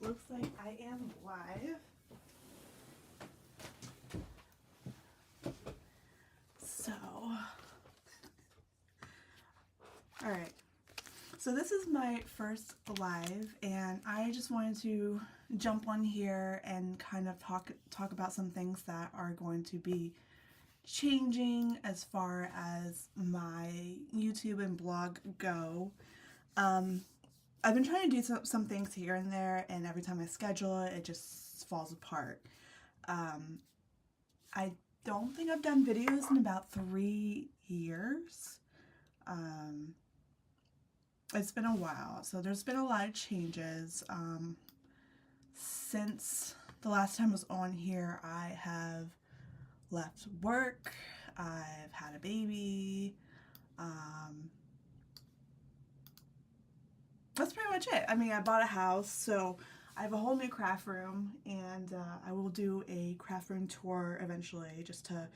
Looks like I am live. So, alright. So this is my first live, and I just wanted to jump on here and kind of talk about some things that are going to be changing as far as my YouTube and blog go. I've been trying to do some things here and there, and every time I schedule it, it just falls apart. I don't think I've done videos in about 3 years. It's been a while, so there's been a lot of changes. Since the last time I was on here, I have left work, I've had a baby, that's pretty much it. I mean, I bought a house, so I have a whole new craft room, and I will do a craft room tour eventually just to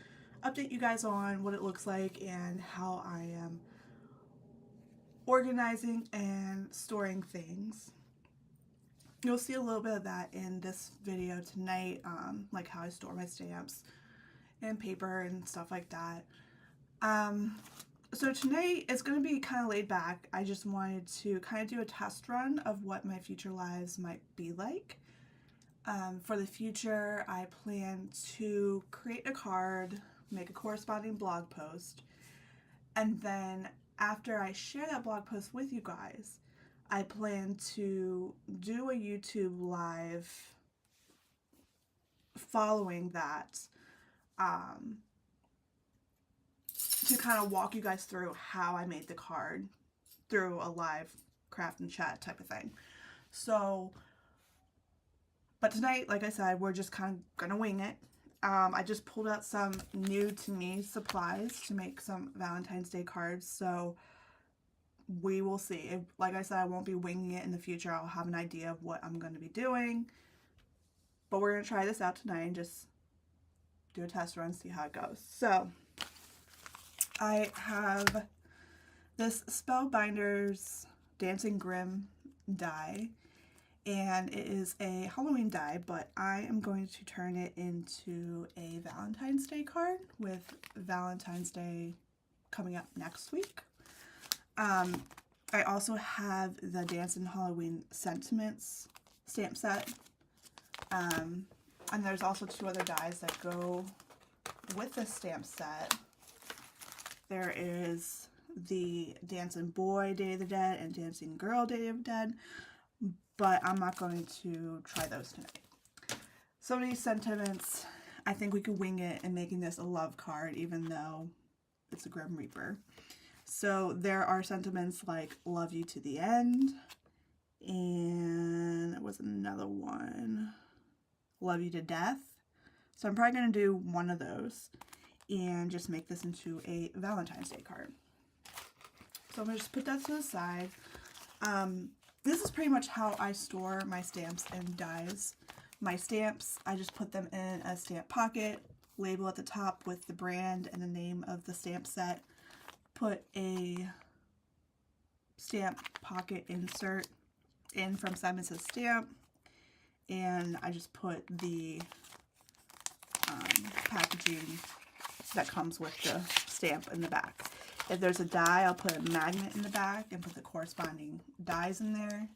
update you guys on what it looks like and how I am organizing and storing things. You'll see a little bit of that in this video tonight, like how I store my stamps and paper and stuff like that. So tonight it's going to be kind of laid back. I just wanted to kind of do a test run of what my future lives might be like. For the future, I plan to create a card, make a corresponding blog post, and then after I share that blog post with you guys, I plan to do a YouTube live following that, to kind of walk you guys through how I made the card through a live craft and chat type of thing. So, but tonight, like I said, we're just kind of gonna wing it. I just pulled out some new to me supplies to make some Valentine's Day cards, so we will see. Like I said, I won't be winging it in the future. I'll have an idea of what I'm going to be doing, but we're going to try this out tonight and just do a test run, see how it goes. So I have this Spellbinders Dancing Grim die, and it is a Halloween die, but I am going to turn it into a Valentine's Day card with Valentine's Day coming up next week. I also have the Dancing Halloween Sentiments stamp set, and there's also 2 other dies that go with the stamp set. There is the Dancing Boy Day of the Dead and Dancing Girl Day of the Dead, but I'm not going to try those tonight. Some of these sentiments, I think we could wing it in making this a love card, even though it's a Grim Reaper. So there are sentiments like love you to the end, and there was another one, love you to death. So I'm probably going to do one of those and just make this into a Valentine's Day card. So I'm going to just put that to the side. This is pretty much how I store my stamps and dies. My stamps, I just put them in a stamp pocket, label at the top with the brand and the name of the stamp set, put a stamp pocket insert in from CMSS stamp, and I just put the packaging that comes with the stamp in the back. If there's a die, I'll put a magnet in the back and put the corresponding dies in there.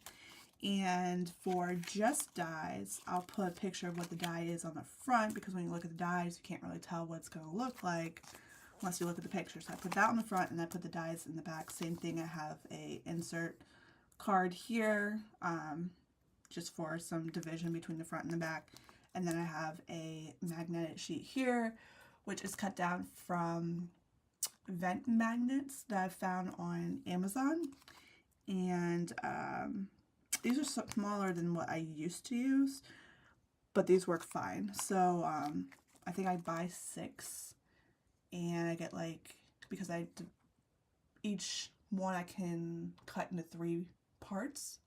And for just dies, I'll put a picture of what the die is on the front, because when you look at the dies, you can't really tell what it's going to look like unless you look at the picture. So I put that on the front and I put the dies in the back. Same thing, I have a insert card here, just for some division between the front and the back. And then I have a magnetic sheet here, which is cut down from vent magnets that I found on Amazon. And these are smaller than what I used to use, but these work fine. So I think I buy 6, and I get like, because each one I can cut into 3 parts,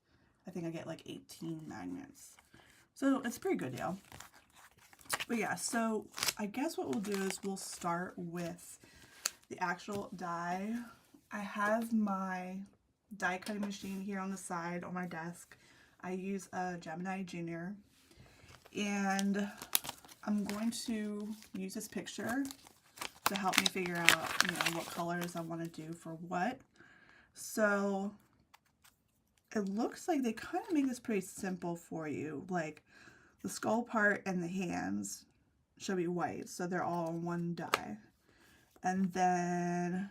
I think I get like 18 magnets. So it's a pretty good deal. But yeah, so I guess what we'll do is we'll start with the actual die. I have my die cutting machine here on the side on my desk. I use a Gemini Junior, and I'm going to use this picture to help me figure out, you know, what colors I want to do for what. So it looks like they kind of make this pretty simple for you. Like the skull part and the hands should be white, so they're all on one die. And then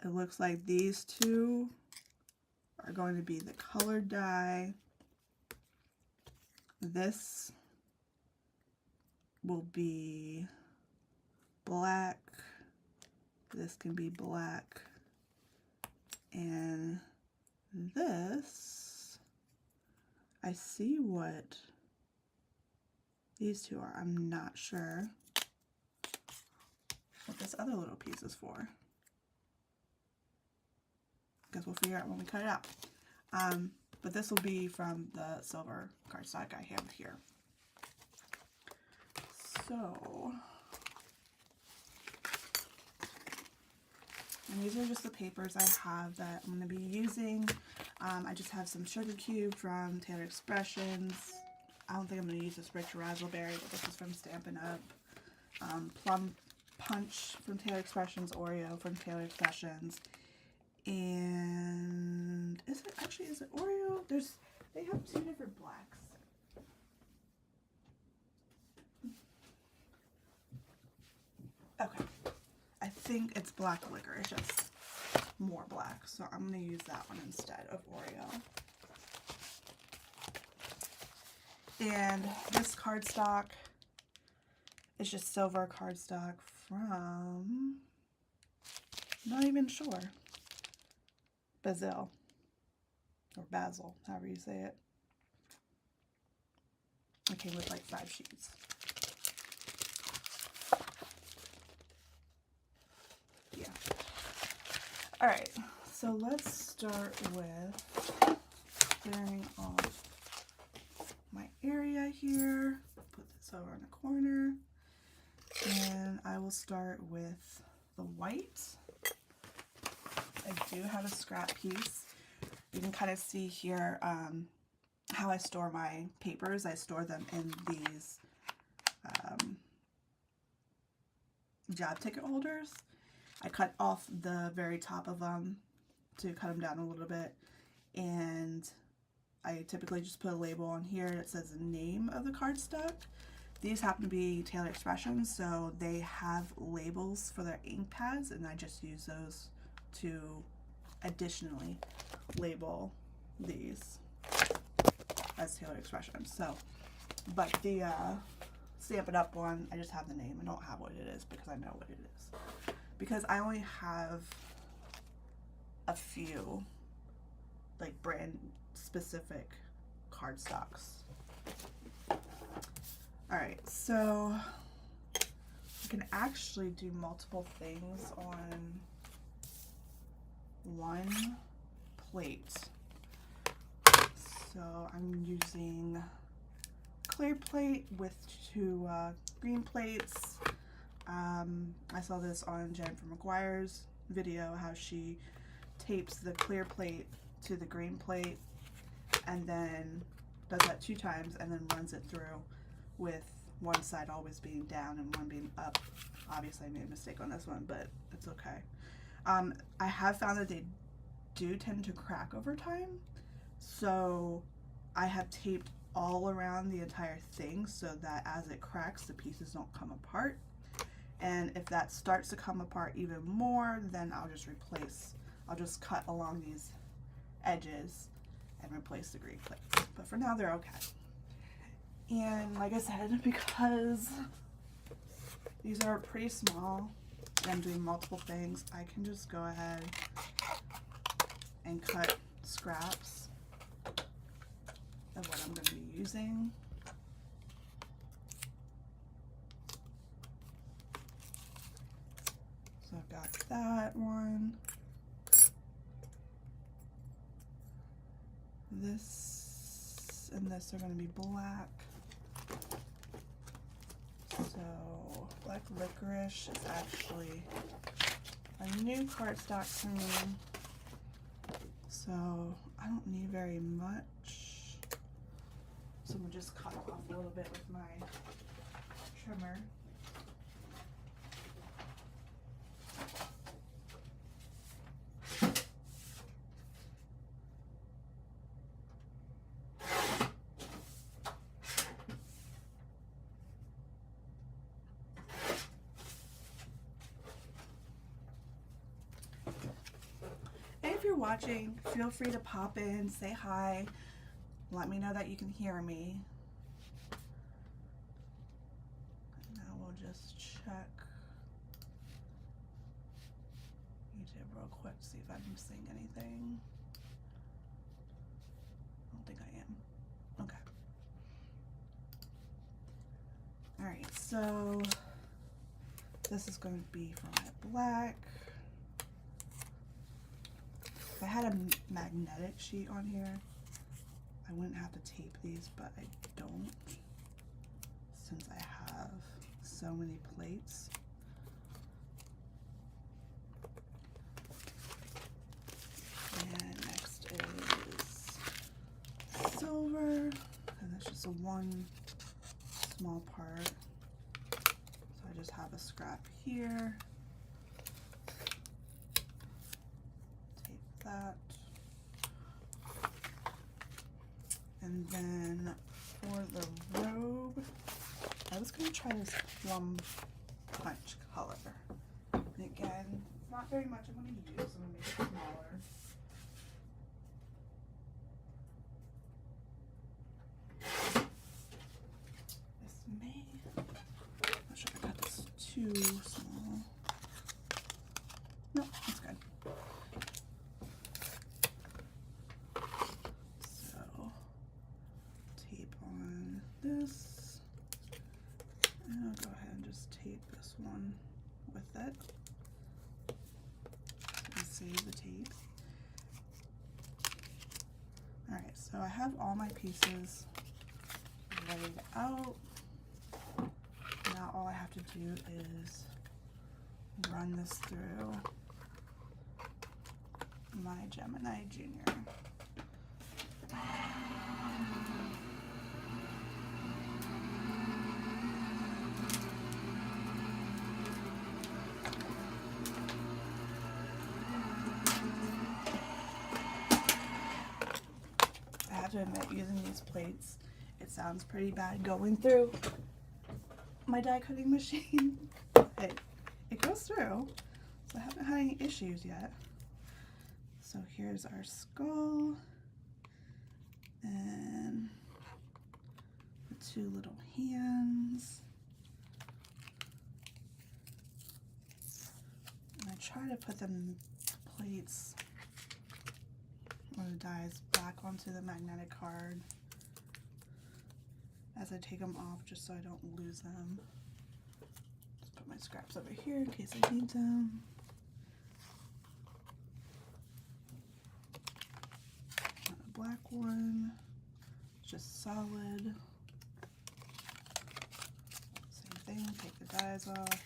it looks like these two are going to be the colored die. This will be black. This can be black. And this, I see what these two are. I'm not sure what this other little piece is for. Guess we'll figure out when we cut it out. But this will be from the silver cardstock I have here. So, and these are just the papers I have that I'm going to be using. I just have some Sugar Cube from Taylor Expressions. I don't think I'm going to use this Rich Razzleberry, but this is from Stampin' Up. Plum Punch from Taylor Expressions, Oreo from Taylor Expressions, and is it Oreo? They have two different blacks. Okay, I think it's black licorice, just more black, so I'm going to use that one instead of Oreo. And this cardstock is just silver cardstock from, not even sure, Basil, or Basil, however you say it. It came with like 5 sheets. Yeah. Alright, so let's start with clearing off my area here. Put this over in the corner. And I will start with the white. I do have a scrap piece. You can kind of see here how I store my papers. I store them in these job ticket holders. I cut off the very top of them to cut them down a little bit, and I typically just put a label on here that says the name of the cardstock. These happen to be Taylor Expressions, so they have labels for their ink pads, and I just use those to additionally label these as Taylor Expressions. So, but the Stampin' Up one, I just have the name. I don't have what it is because I know what it is. Because I only have a few, like, brand specific cardstocks. Alright, so you can actually do multiple things on one plate. So I'm using clear plate with 2 green plates. I saw this on Jennifer McGuire's video, how she tapes the clear plate to the green plate and then does that 2 times and then runs it through with one side always being down and one being up. Obviously I made a mistake on this one, but it's okay. I have found that they do tend to crack over time, so I have taped all around the entire thing so that as it cracks, the pieces don't come apart. And if that starts to come apart even more, then I'll just cut along these edges and replace the green plates. But for now, they're okay. And like I said, because these are pretty small and I'm doing multiple things, I can just go ahead and cut scraps of what I'm going to be using. So I've got that one. This and this are going to be black. So black licorice is actually a new cardstock to me. So I don't need very much. So I'm gonna just cut off a little bit with my trimmer. If you're watching, feel free to pop in, say hi, let me know that you can hear me. Now we'll just check YouTube real quick, see if I'm missing anything. I don't think I am. Okay. Alright, so this is going to be for my black. If I had a magnetic sheet on here, I wouldn't have to tape these, but I don't, since I have so many plates. And next is silver, and that's just a one small part. So I just have a scrap here. That. And then for the robe, I was going to try this plum punch color. And again, not very much I'm going to use. I'm going to make it smaller. This may, I'm not sure if I got this too small. No, that's good. This, and I'll go ahead and just tape this one with it and save the tape. Alright, so I have all my pieces laid out. Now all I have to do is run this through my Gemini Junior. To admit, using these plates, it sounds pretty bad going through my die cutting machine. It goes through, so I haven't had any issues yet. So here's our skull and the two little hands. And I try to put the plates or the dies back onto the magnetic card as I take them off, just so I don't lose them. Just put my scraps over here in case I need them. And a black one, just solid. Same thing, take the dies off.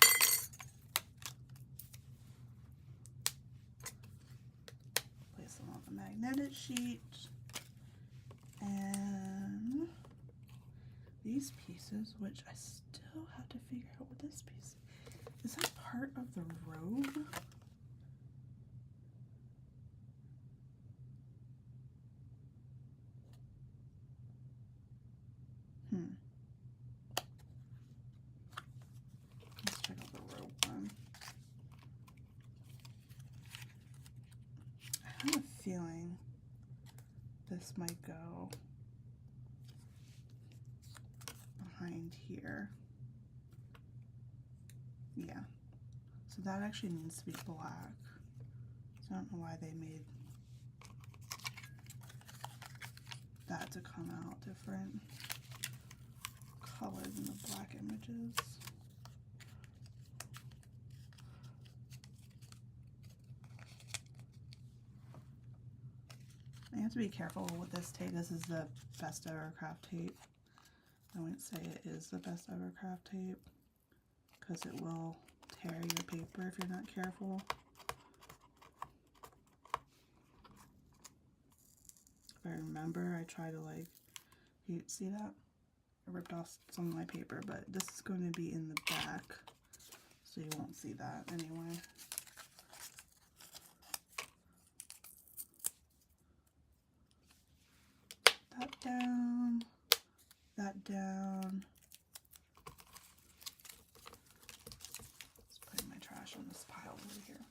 On the magnetic sheet, and these pieces, which I still have to figure out what this piece is. That part of the robe? Let's check out the robe one. I have a feeling this might go behind here. Yeah. So that actually needs to be black. So I don't know why they made that to come out different colors in the black images. I have to be careful with this tape. This is the best ever craft tape. I wouldn't say it is the best ever craft tape because it will tear your paper if you're not careful. I remember. I try to like, you see that? I ripped off some of my paper, but this is going to be in the back, so you won't see that anyway. That down, that down. Just putting my trash on this pile over here.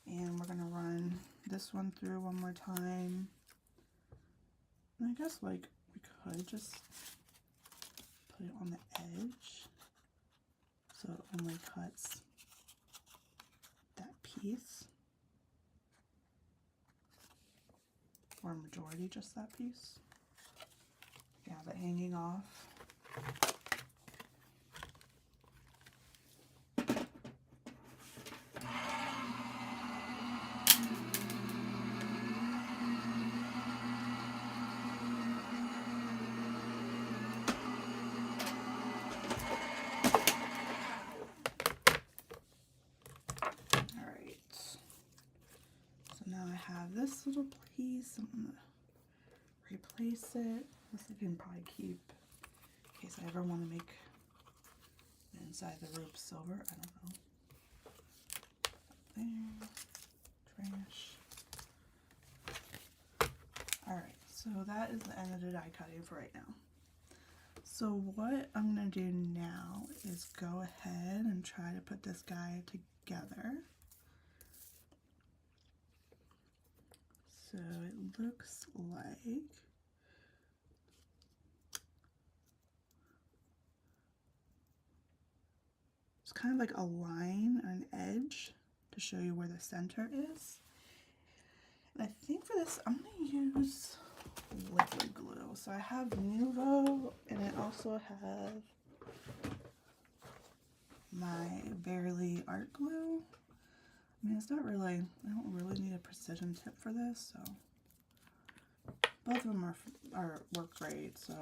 And we're gonna run this one through one more time. And I guess like we could just put it on the edge so it only cuts that piece, or majority just that piece. You have it hanging off. This little piece, I'm gonna replace it. This I can probably keep in case I ever want to make the inside of the roof silver. I don't know. There, trash. Alright, so that is the end of the die cutting for right now. So what I'm gonna do now is go ahead and try to put this guy together. So it looks like it's kind of like a line or an edge to show you where the center is. And I think for this I'm going to use liquid glue. So I have Nuvo, and I also have my Barely Art Glue. I mean, it's not really, I don't really need a precision tip for this, so both of them work great, so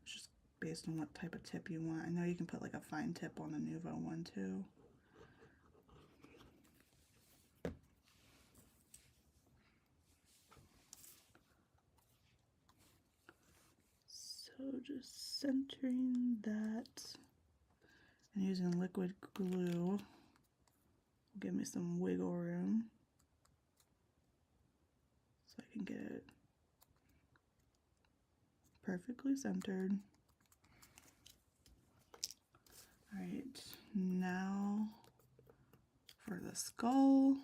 it's just based on what type of tip you want. I know you can put like a fine tip on the Nuvo one too. So just centering that and using liquid glue. Give me some wiggle room so I can get it perfectly centered. Alright, now for the skull.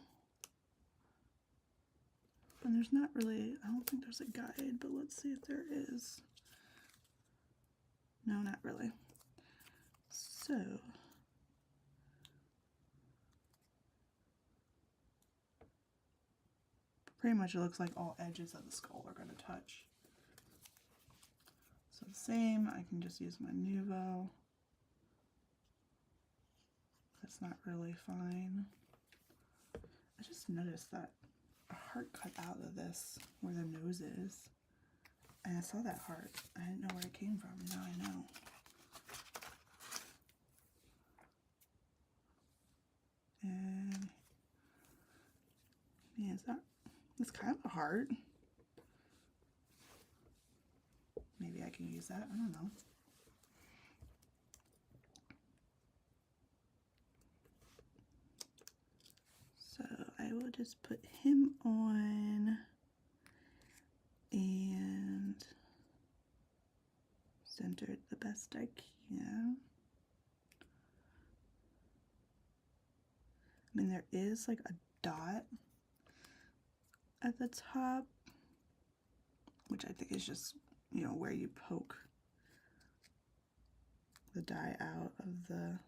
And there's not really, I don't think there's a guide, but let's see if there is. No, not really. So pretty much it looks like all edges of the skull are going to touch. So the same, I can just use my Nuvo. That's not really fine. I just noticed that a heart cut out of this where the nose is. And I saw that heart. I didn't know where it came from. Now I know. And yeah, it's kind of a heart. Maybe I can use that. I don't know. So I will just put him on and center it the best I can. I mean, there is like a dot at the top, which I think is just, you know, where you poke the die out of the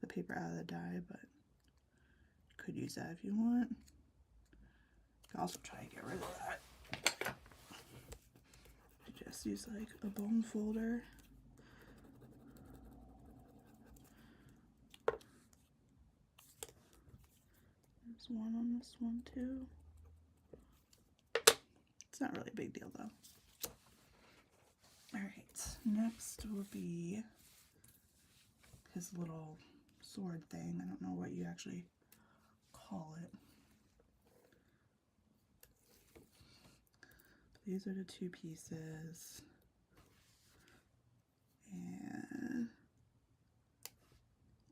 paper out of the die, but you could use that if you want. You can also try to get rid of that. You just use like a bone folder. There's one on this one too. It's not really a big deal though. Alright, next will be his little sword thing. I don't know what you actually call it. these are the two pieces. And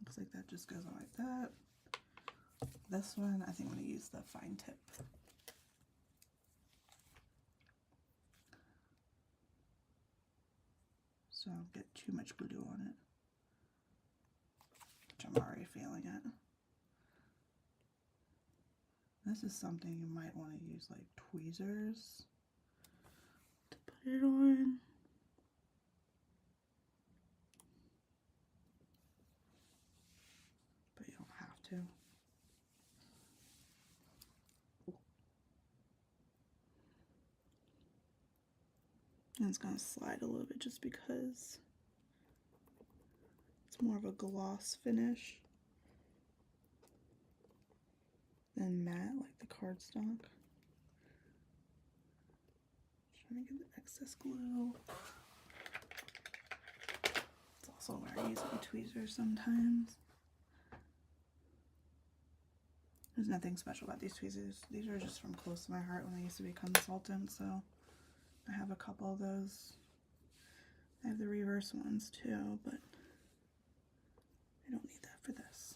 looks like that just goes on like that. This one, I think I'm going to use the fine tip. So I don't get too much glue on it, which I'm already feeling it. This is something you might want to use like tweezers to put it on. But you don't have to. And it's going to slide a little bit just because it's more of a gloss finish than matte like the cardstock. Trying to get the excess glue. It's also where I use my tweezers sometimes. There's nothing special about these tweezers. These are just from close to my heart when I used to be a consultant, so I have a couple of those. I have the reverse ones too, but I don't need that for this.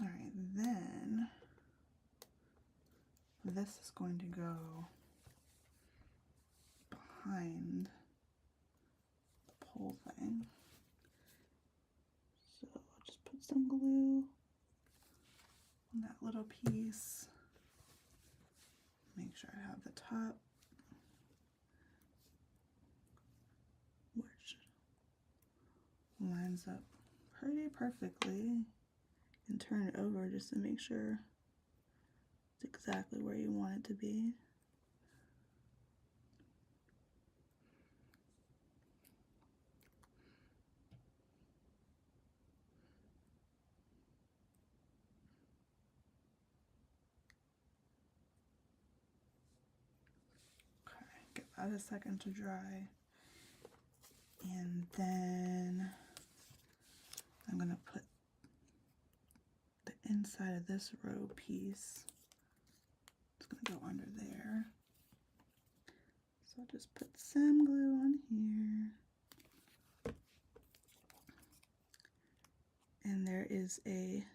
Alright, then this is going to go behind the pole thing. So I'll just put some glue on that little piece. Make sure I have the top, which lines up pretty perfectly, and turn it over just to make sure it's exactly where you want it to be. Give that a second to dry, and then I'm going to put the inside of this row piece. It's going to go under there, so I'll just put some glue on here, and there is a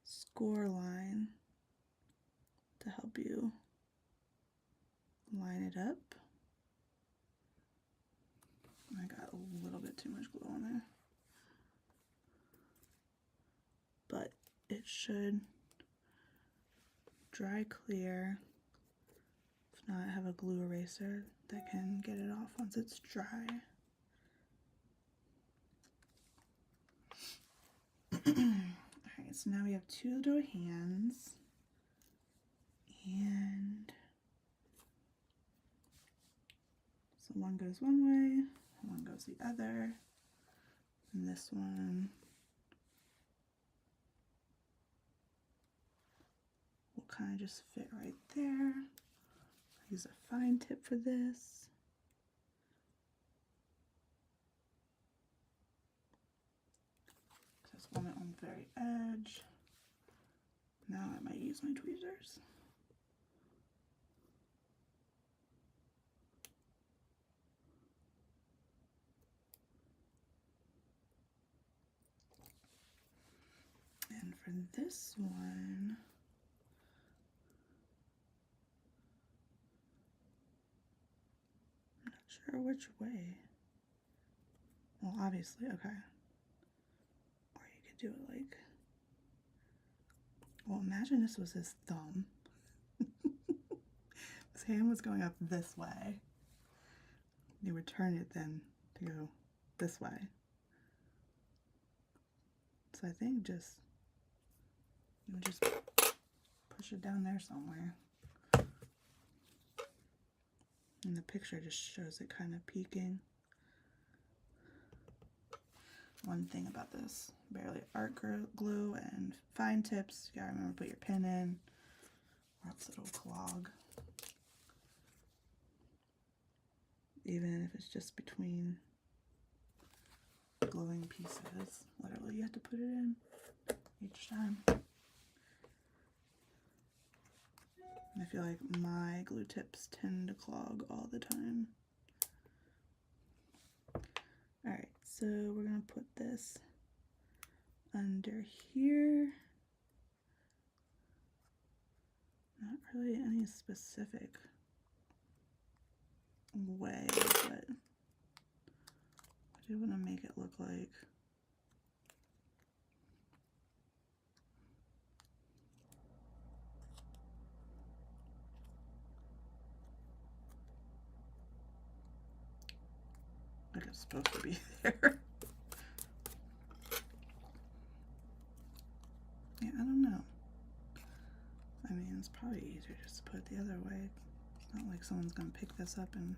score line to help you line it up. I got a little bit too much glue on there, but it should dry clear. If not, I have a glue eraser that can get it off once it's dry. Alright, so now we have two little hands, and so one goes one way, one goes the other, and this one will kind of just fit right there. I use a fine tip for this. Just want it on the very edge. Now I might use my tweezers. And for this one, I'm not sure which way. Well, obviously, okay. Or you could do it like, well, imagine this was his thumb. His hand was going up this way. You would turn it then to go this way. So I think just, you would just push it down there somewhere. And the picture just shows it kind of peeking. One thing about this, barely art glue and fine tips, you gotta remember to put your pin in, or else it'll clog. Even if it's just between gluing pieces, literally you have to put it in each time. I feel like my glue tips tend to clog all the time. Alright, so we're going to put this under here. Not really any specific way, but I do want to make it look like it's supposed to be there. Yeah, I don't know. I mean, it's probably easier just to put it the other way. It's not like someone's gonna pick this up and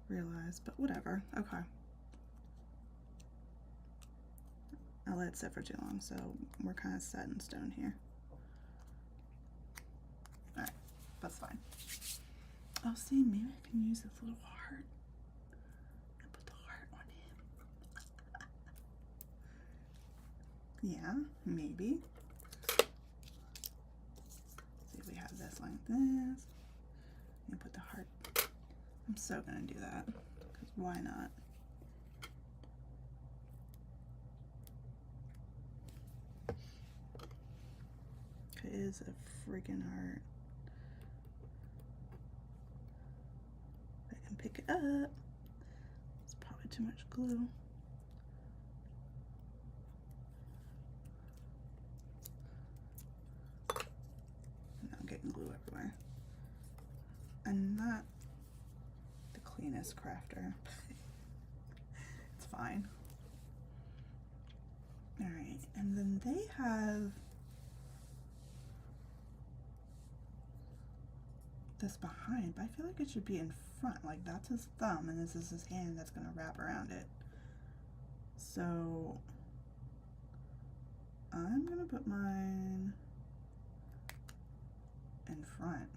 realize, but whatever. Okay. I let it sit for too long, so we're kind of set in stone here. Alright, that's fine. Oh, see, maybe I can use this little heart and put the heart on him. Yeah, maybe. See if we have this like this. And put the heart. I'm so gonna do that, because why not? It is a freaking heart. I can pick it up. It's probably too much glue. And I'm getting glue everywhere. I'm not the cleanest crafter. It's fine. Alright, and then they have this behind, but I feel like it should be in front. Like, that's his thumb and this is his hand that's gonna wrap around it. So I'm gonna put mine in front.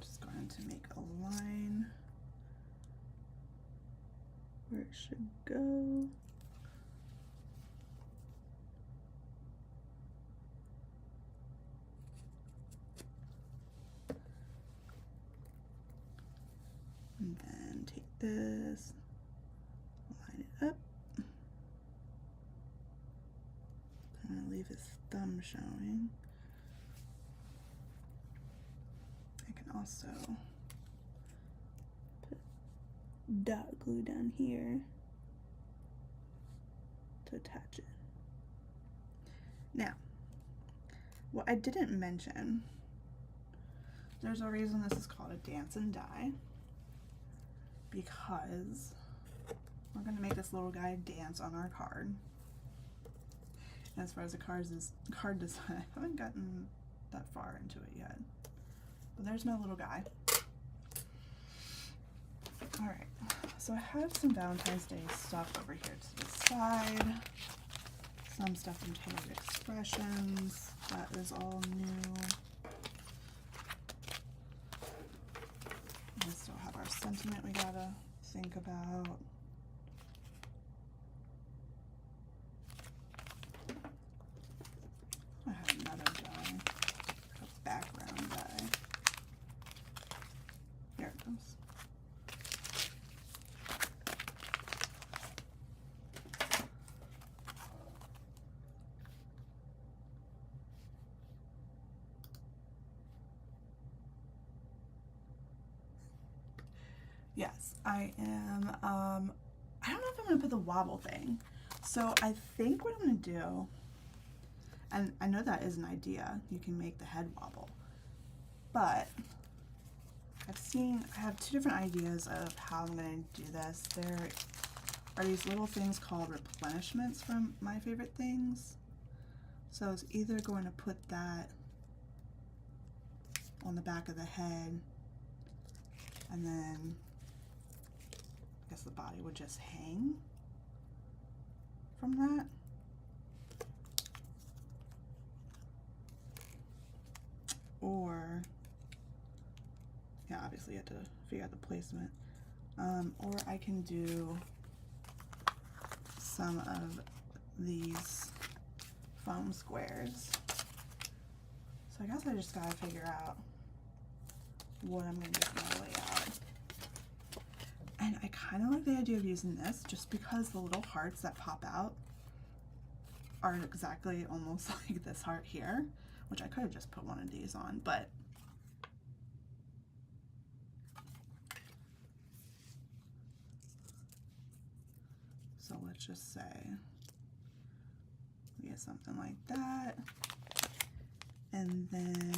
Just going to make a line where it should go. And then take this, line it up. I'm gonna leave his thumb showing. I can also put dot glue down here to attach it. Now, what I didn't mention, there's a reason this is called a dance and die, because we're going to make this little guy dance on our card. And as far as the card design, I haven't gotten that far into it yet. But there's my little guy. Alright, so I have some Valentine's Day stuff over here to the side. Some stuff from Tailored Expressions. That is all new. We still have our sentiment we gotta think about. I have another die, a background die. Here it goes. Yes, I am, I don't know if I'm going to put the wobble thing. So I think what I'm going to do, and I know that is an idea, you can make the head wobble, but I have two different ideas of how I'm going to do this. There are these little things called replenishments from My Favorite Things. So I was either going to put that on the back of the head, and then I guess the body would just hang from that. Or, yeah, obviously you have to figure out the placement. Or I can do some of these foam squares So I guess I just gotta figure out what I'm gonna do for my layout. And I kind of like the idea of using this just because the little hearts that pop out are exactly almost like this heart here, which I could have just put one of these on, but so let's just say we get something like that. And then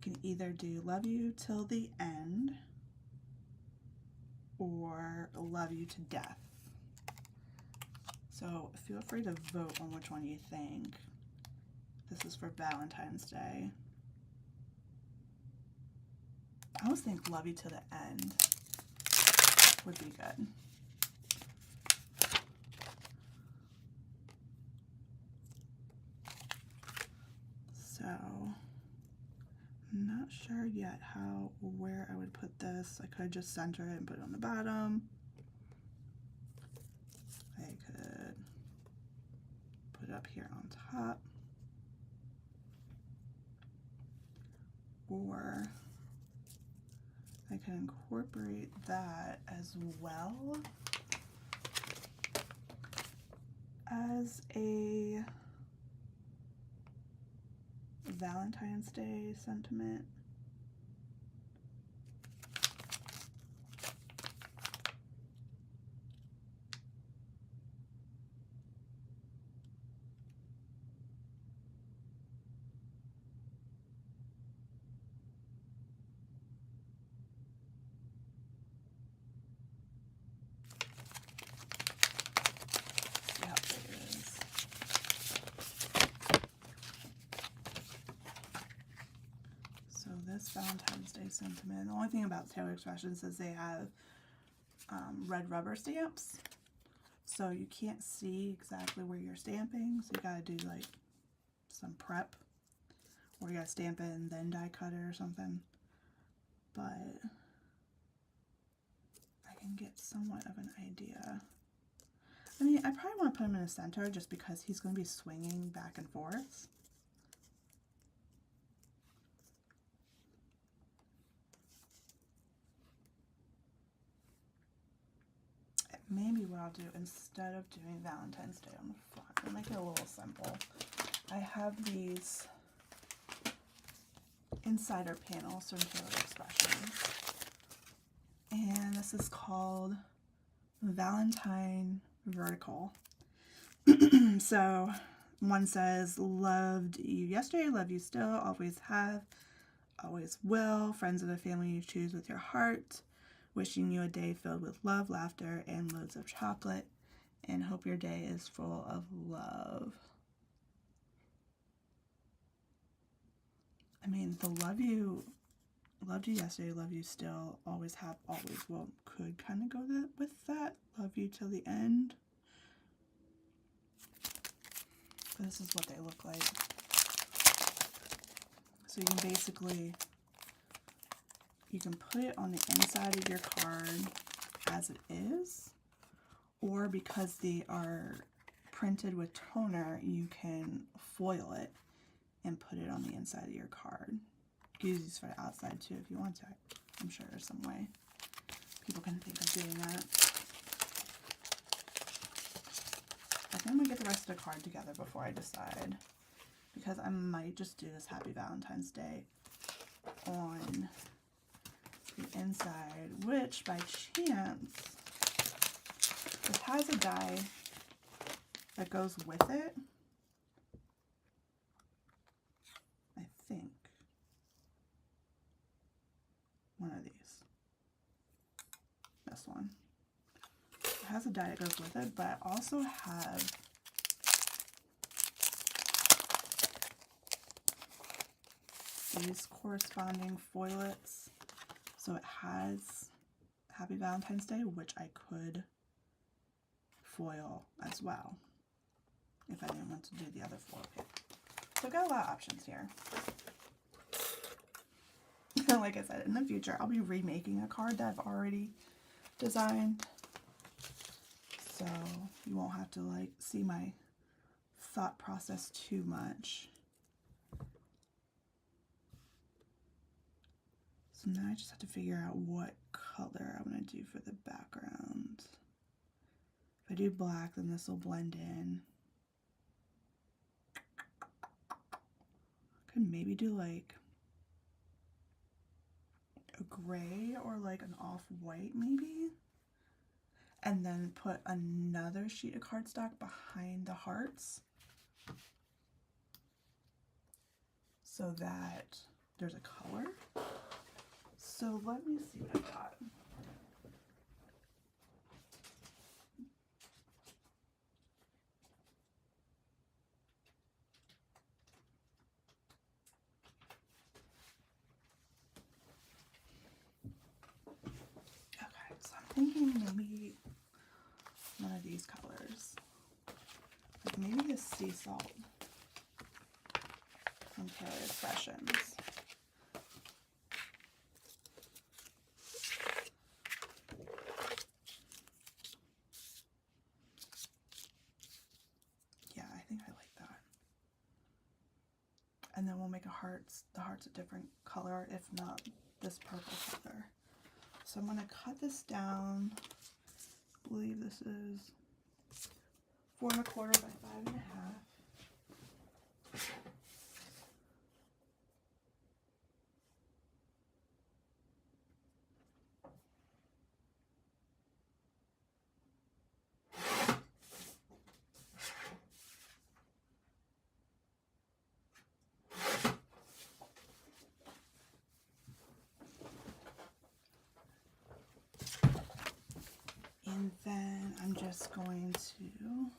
you can either do love you till the end or love you to death. So feel free to vote on which one you think. This is for Valentine's Day. I always think love you to the end would be good. So I'm not sure yet where I would put this. I could just center it and put it on the bottom. I could put it up here on top. Or I can incorporate that as well as a Valentine's Day sentiment. See how big it is. So this Valentine's Day sentiment, the only thing about Taylor Expressions is they have red rubber stamps. So you can't see exactly where you're stamping. So you gotta do like some prep. Or you gotta stamp it and then die cut it or something. But I can get somewhat of an idea. I mean, I probably want to put him in the center just because he's going to be swinging back and forth. Maybe what I'll do, instead of doing Valentine's Day on the front, I'll make it a little simple. I have these insider panels from Taylor Expressions. And this is called Valentine Vertical. So one says, loved you yesterday, love you still, always have, always will, friends of the family you choose with your heart, wishing you a day filled with love, laughter, and loads of chocolate, and hope your day is full of love. I mean, the loved you yesterday, love you still, always have, always will could kind of go with that. Love you till the end. But this is what they look like. So you can basically, you can put it on the inside of your card as it is, or because they are printed with toner, you can foil it and put it on the inside of your card. You can use these for the outside too if you want to. I'm sure there's some way people can think of doing that. I think I'm going to get the rest of the card together before I decide, because I might just do this Happy Valentine's Day on the inside, which by chance, it has a die that goes with it. I think one of these. This one. It has a die that goes with it, but I also have these corresponding foilets. So it has Happy Valentine's Day, which I could foil as well if I didn't want to do the other foil kit. So I've got a lot of options here. Like I said, in the future, I'll be remaking a card that I've already designed. So you won't have to like see my thought process too much. So now I just have to figure out what color I want to do for the background. If I do black, then this will blend in. I could maybe do like a gray or like an off-white maybe. And then put another sheet of cardstock behind the hearts so that there's a color. So let me see what I got. Okay, so I'm thinking maybe one of these colors. Like maybe a sea salt from Taylor Expressions. Yeah, I think I like that. And then we'll make the hearts a different color, if not this purple color. So I'm going to cut this down. I believe this is 4 1/4 by 5 1/2. And then I'm just going to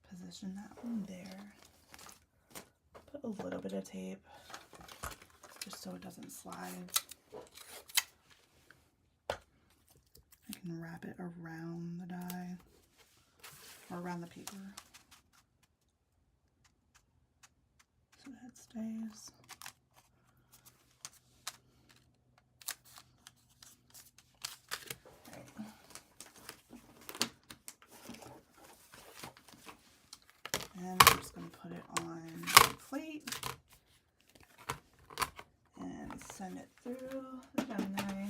position that one there. Put a little bit of tape just so it doesn't slide. I can wrap it around the die or around the paper so that it stays. And I'm just going to put it on the plate and send it through the Gemini.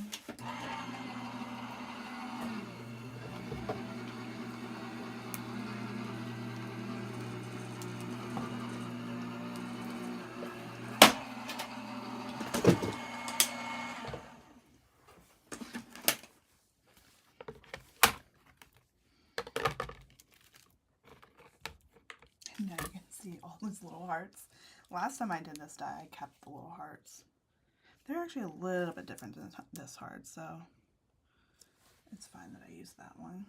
Now you can see all those little hearts. Last time I did this die, I kept the little hearts. They're actually a little bit different than this heart, so it's fine that I use that one.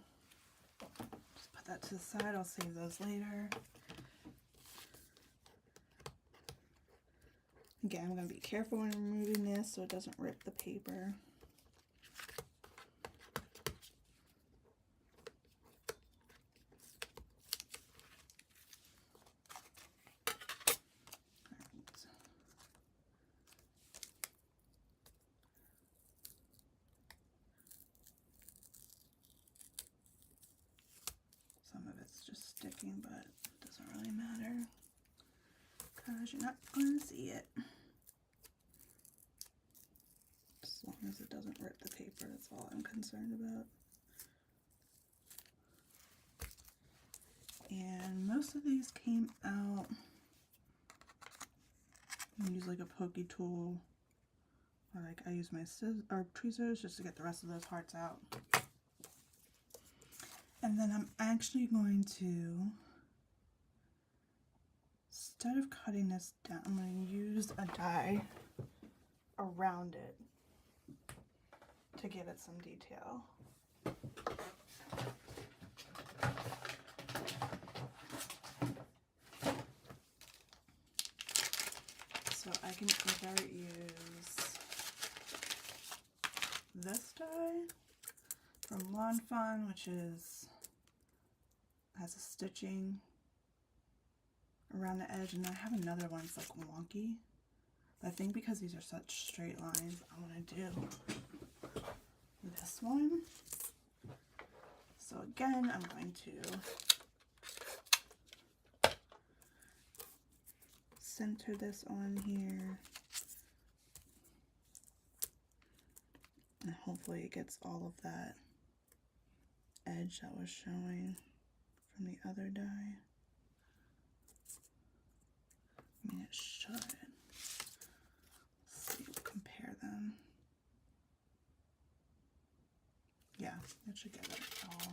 Just put that to the side. I'll save those later. Again, I'm going to be careful when removing this so it doesn't rip the paper. Some of it's just sticking, but it doesn't really matter because you're not going to see it. As long as it doesn't rip the paper, that's all I'm concerned about. And most of these came out. I use like a pokey tool, or like I use my tweezers just to get the rest of those hearts out. And then I'm actually going to, instead of cutting this down, I'm going to use a die around it to give it some detail. So I can either use this die from Lawn Fun, which has a stitching around the edge, and I have another one that's like wonky. But I think because these are such straight lines, I want to do this one. So again, I'm going to center this on here. And hopefully it gets all of that edge that was showing from the other die. I mean, it should. Let's see, we'll compare them. Yeah, it should get it all.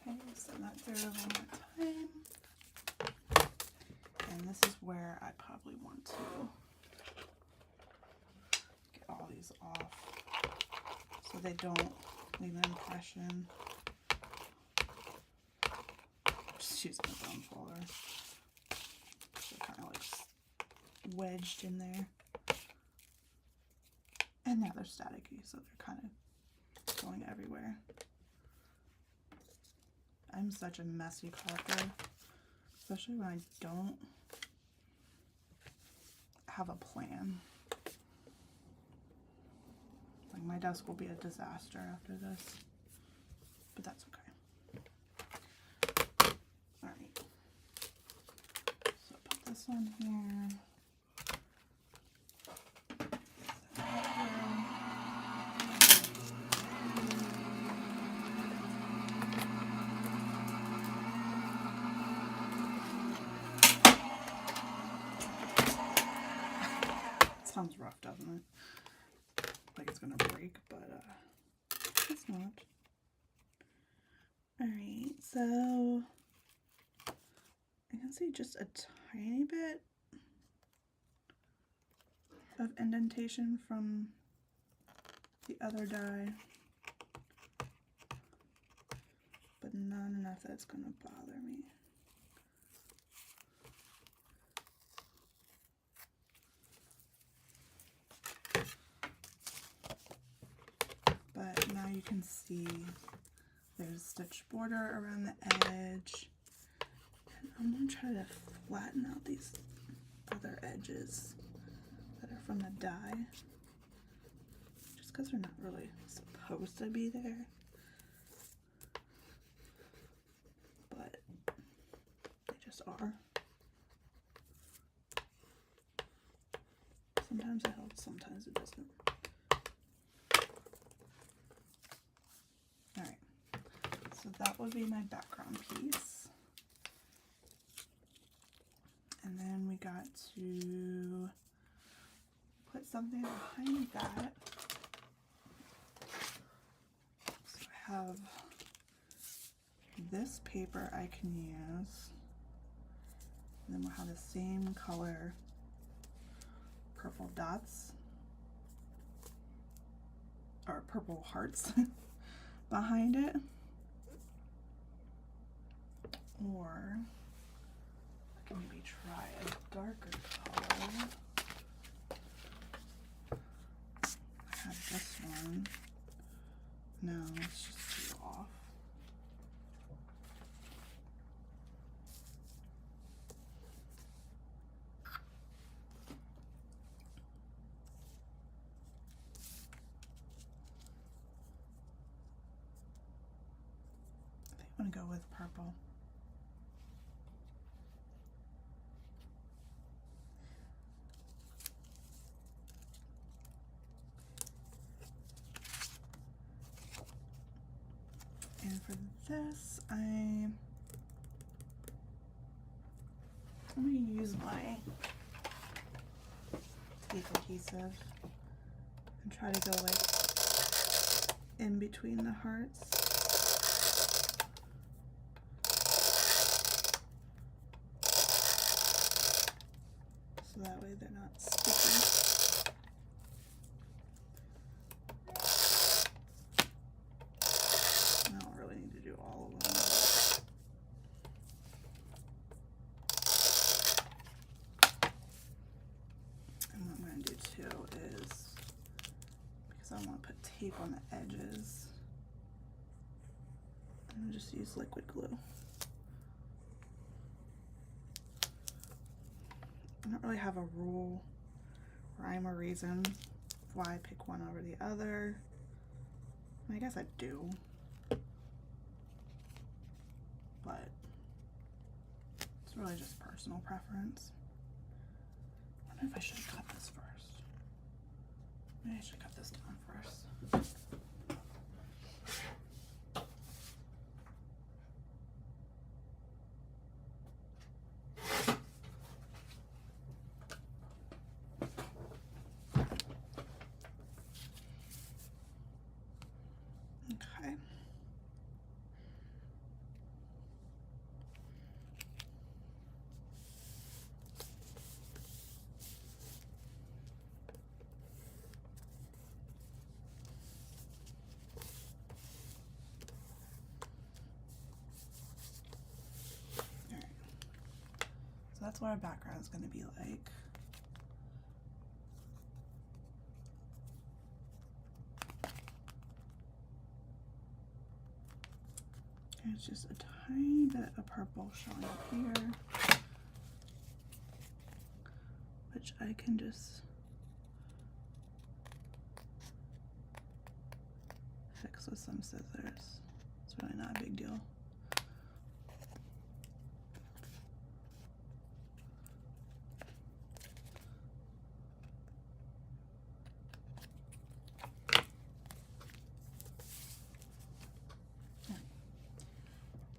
Okay, send that through one more time. And this is where I probably want to get all these off so they don't leave an impression. Just using a bone folder. They're kind of like wedged in there. And now they're staticky, so they're kind of going everywhere. I'm such a messy carver, especially when I don't have a plan. Like, my desk will be a disaster after this, but that's okay. Alright, so put this on here. Sounds rough, doesn't it? Like it's gonna break, but it's not. Alright, so I can see just a tiny bit of indentation from the other die, but not enough that it's gonna bother me. But now you can see there's a stitch border around the edge. And I'm going to try to flatten out these other edges that are from the die. Just because they're not really supposed to be there. But they just are. Sometimes it helps, sometimes it doesn't. Alright, so that would be my background piece. And then we got to put something behind that. So I have this paper I can use. And then we'll have the same color purple dots, or purple hearts behind it. Or I can maybe try a darker color. I have this one. No, let's just peel off. I think I'm gonna go with purple. And for this, I'm going to use my tape adhesive and try to go like in between the hearts. So that way they're not sticky. I don't really need to do all of them. on the edges. And just use liquid glue. I don't really have a rule, rhyme or reason why I pick one over the other. I guess I do, but it's really just personal preference. I wonder if I should cut this first. Maybe I should cut this down first. Okay. Alright. So that's what our background is going to be like. It's just a tiny bit of purple showing up here, which I can just fix with some scissors. It's really not a big deal.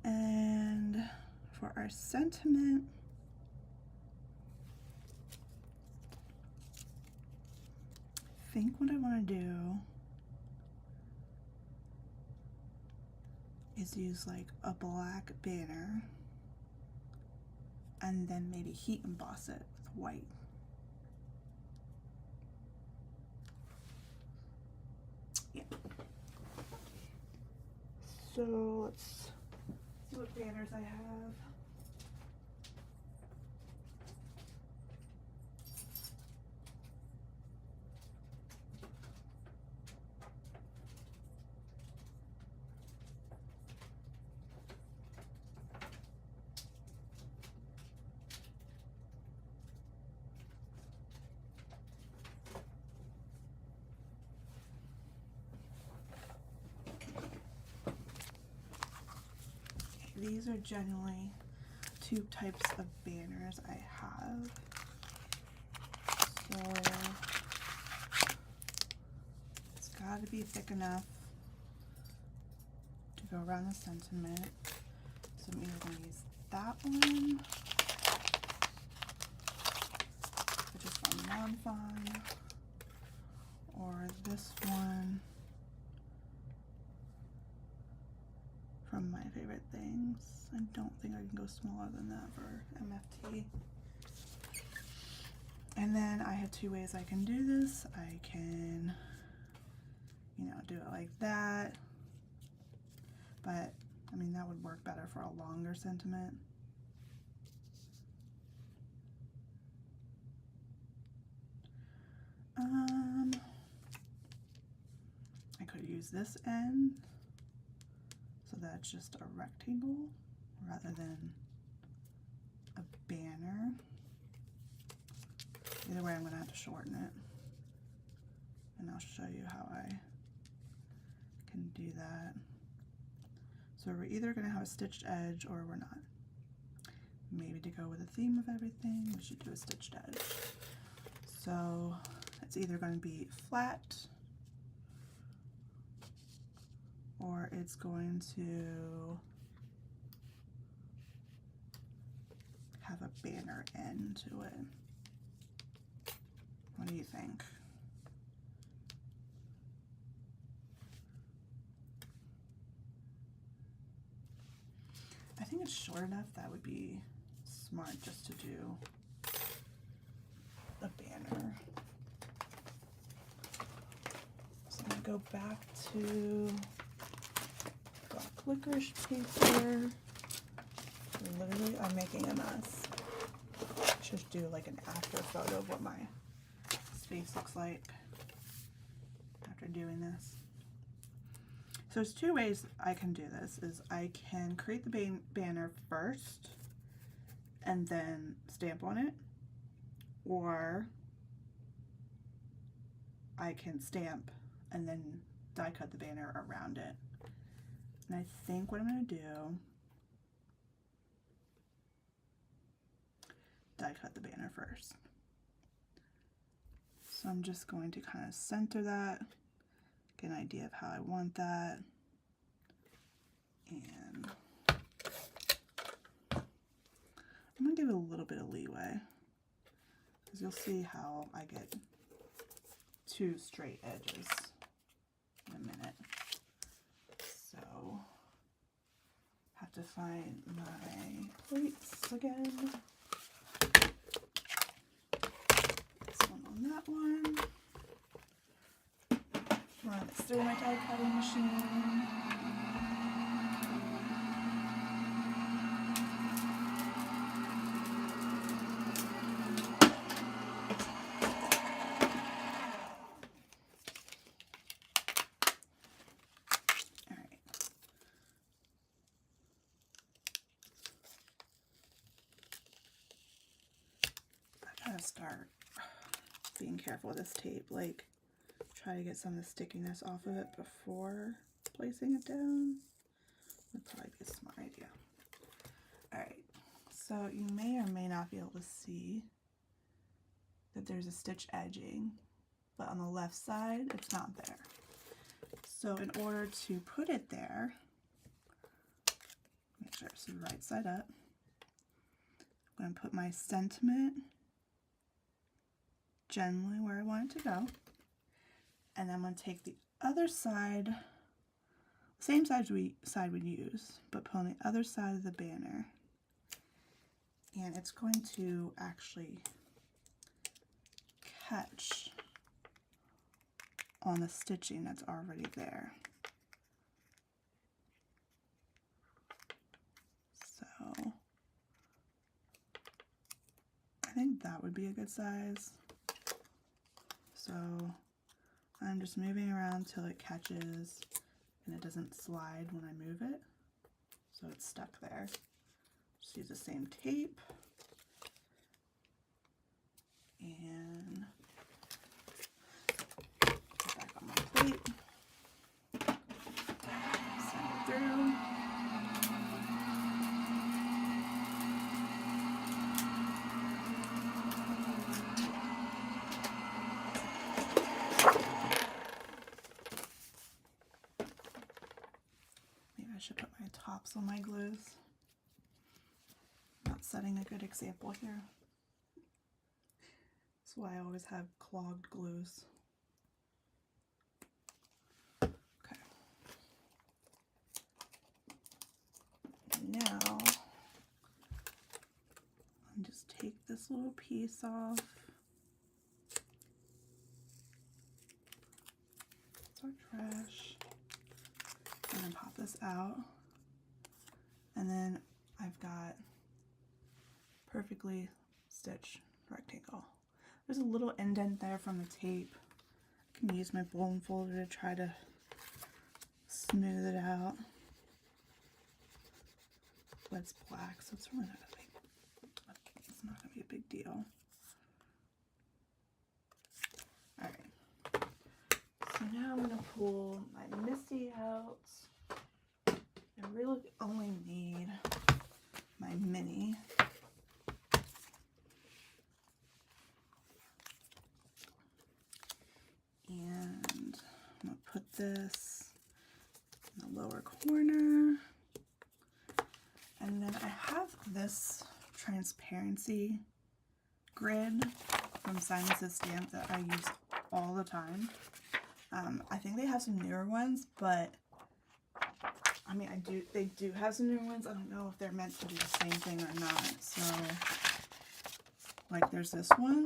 And for our sentiment, I think what I want to do is use like a black banner and then maybe heat emboss it with white. Yeah. So let's see what banners I have. These are generally two types of banners I have. So it's got to be thick enough to go around the sentiment. So I'm either going to use that one, which is from Valentine, or this one from My Favorite Things. I don't think I can go smaller than that for MFT. And then I have two ways I can do this. I can, you know, do it like that, but I mean that would work better for a longer sentiment. I could use this end, so that's just a rectangle rather than a banner. Either way, I'm going to have to shorten it, and I'll show you how I can do that. So we're either going to have a stitched edge or we're not. Maybe to go with the theme of everything, we should do a stitched edge. So it's either going to be flat or it's going to have a banner end to it. What do you think? I think it's short enough that would be smart just to do a banner. So I'm gonna go back to black licorice paper. Literally, I'm making a mess. I should do like an after photo of what my space looks like after doing this. So there's two ways I can do this. Is I can create the banner first and then stamp on it, or I can stamp and then die cut the banner around it. And I think what I'm going to do, die cut the banner first. So I'm just going to kind of center that, get an idea of how I want that, and I'm going to give it a little bit of leeway, because you'll see how I get two straight edges in a minute. So, have to find my plates again. This one on that one. Run it through my die cutting machine. Start being careful with this tape, like try to get some of the stickiness off of it before placing it down. Would probably be a smart idea. Alright, so you may or may not be able to see that there's a stitch edging, but on the left side it's not there. So in order to put it there, make sure it's the right side up, I'm going to put my sentiment generally where I want it to go, and I'm going to take the other side, same side we use, but put on the other side of the banner, and it's going to actually catch on the stitching that's already there. So I think that would be a good size. So I'm just moving around till it catches and it doesn't slide when I move it. So it's stuck there. Just use the same tape. And put back on my plate. Send it through. I should put my tops on my glues. Not setting a good example here. That's why I always have clogged glues. Okay. Now, I'll just take this little piece off. It's our trash. And then pop this out, and then I've got perfectly stitched rectangle. There's a little indent there from the tape. I can use my bone folder to try to smooth it out, but it's black, so it's really not going to be a big deal. All right. So now I'm going to pull my Misty out. I really only need my mini. And I'm going to put this in the lower corner. And then I have this transparency grid from CMSS stamp that I use all the time. I think they have some newer ones, but I mean, they do have some newer ones. I don't know if they're meant to do the same thing or not. So, like, there's this one,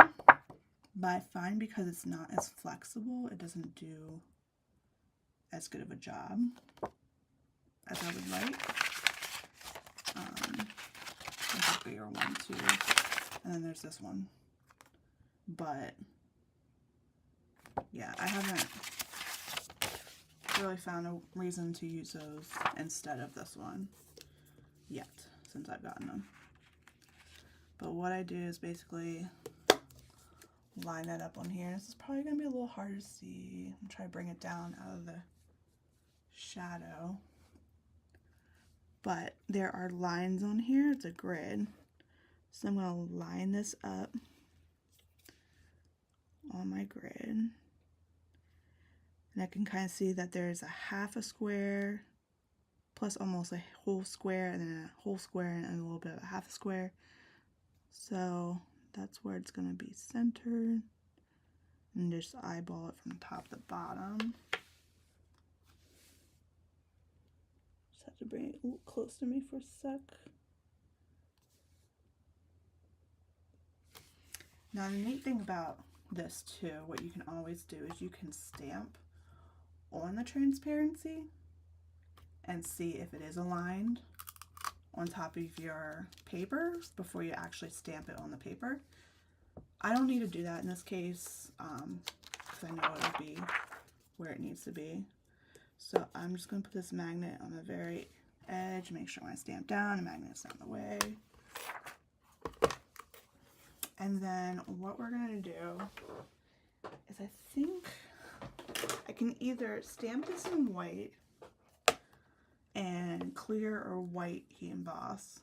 but I find because it's not as flexible, it doesn't do as good of a job as I would like. There's a bigger one too, and then there's this one. But yeah, I haven't really found a reason to use those instead of this one yet, since I've gotten them. But what I do is basically line that up on here. This is probably going to be a little hard to see. I'm trying to bring it down out of the shadow. But there are lines on here. It's a grid. So I'm going to line this up on my grid. And I can kind of see that there's a half a square plus almost a whole square and then a whole square and a little bit of a half a square. So that's where it's going to be centered. And just eyeball it from top to bottom. Just have to bring it a little close to me for a sec. Now the neat thing about this too, what you can always do is you can stamp on the transparency and see if it is aligned on top of your paper before you actually stamp it on the paper. I don't need to do that in this case because I know it'll be where it needs to be. So I'm just going to put this magnet on the very edge, make sure when I stamp down, the magnet's not in the way. And then what we're going to do is I think I can either stamp this in white and clear or white heat emboss,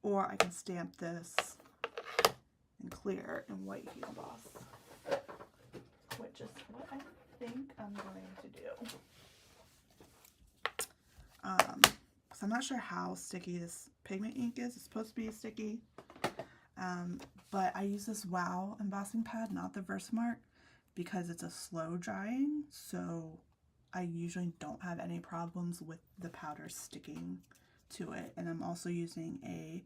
or I can stamp this in clear and white heat emboss, which is what I think I'm going to do. So I'm not sure how sticky this pigment ink is. It's supposed to be sticky, but I use this Wow embossing pad, not the Versamark, because it's a slow drying, so I usually don't have any problems with the powder sticking to it. And I'm also using a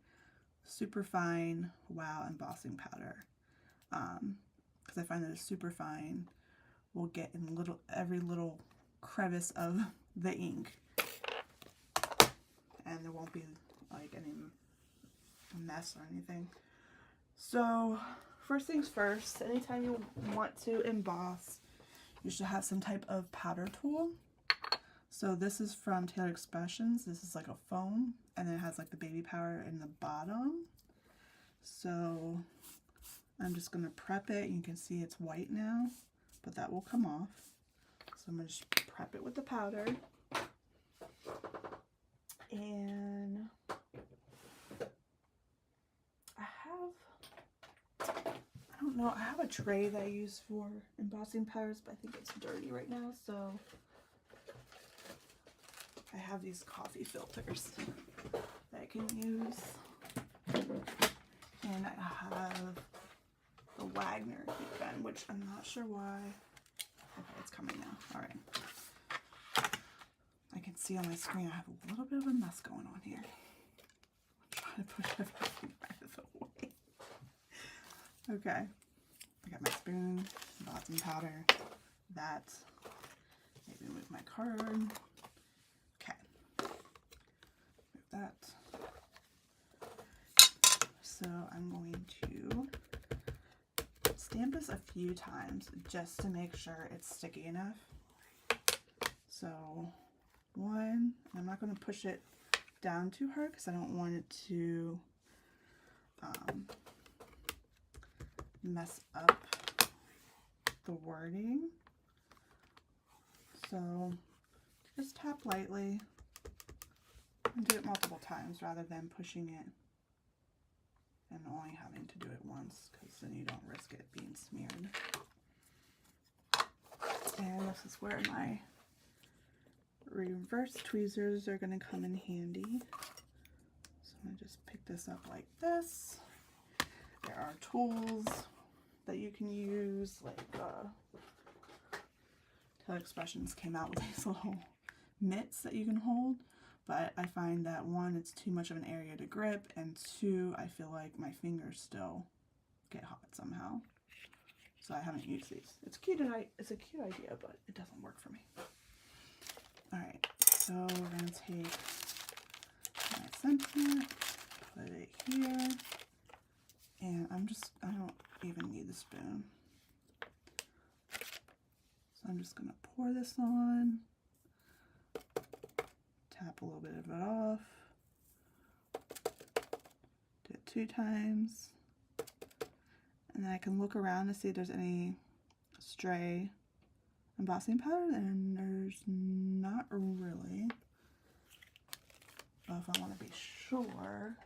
super fine Wow embossing powder because I find that a super fine will get in every little crevice of the ink, and there won't be like any mess or anything. So first things first, anytime you want to emboss, you should have some type of powder tool. So this is from Tailored Expressions. This is like a foam, and then it has like the baby powder in the bottom. So I'm just going to prep it. You can see it's white now, but that will come off. So I'm going to just prep it with the powder. And I have a tray that I use for embossing powders, but I think it's dirty right now, so I have these coffee filters that I can use. And I have the Wagner heat gun, which I'm not sure why. Okay, it's coming now. Alright. I can see on my screen I have a little bit of a mess going on here. I'm trying to push everything out of the way. Okay. I got my spoon, embossing powder, that. Maybe move my card. Okay. Move that. So I'm going to stamp this a few times just to make sure it's sticky enough. So one, I'm not going to push it down too hard because I don't want it to mess up the wording. So just tap lightly and do it multiple times rather than pushing it and only having to do it once, because then you don't risk it being smeared. And this is where my reverse tweezers are going to come in handy. So I'm going to just pick this up like this. There are tools that you can use, like Tailored Expressions came out with these little mitts that you can hold, but I find that one, it's too much of an area to grip, and two, I feel like my fingers still get hot somehow. So I haven't used these. It's cute, and it's a cute idea, but it doesn't work for me. Alright, so we're going to take my center, put it here, and I don't even need the spoon. So I'm just going to pour this on, tap a little bit of it off, do it 2 times, and then I can look around to see if there's any stray embossing powder, and there's not really. But if I want to be sure,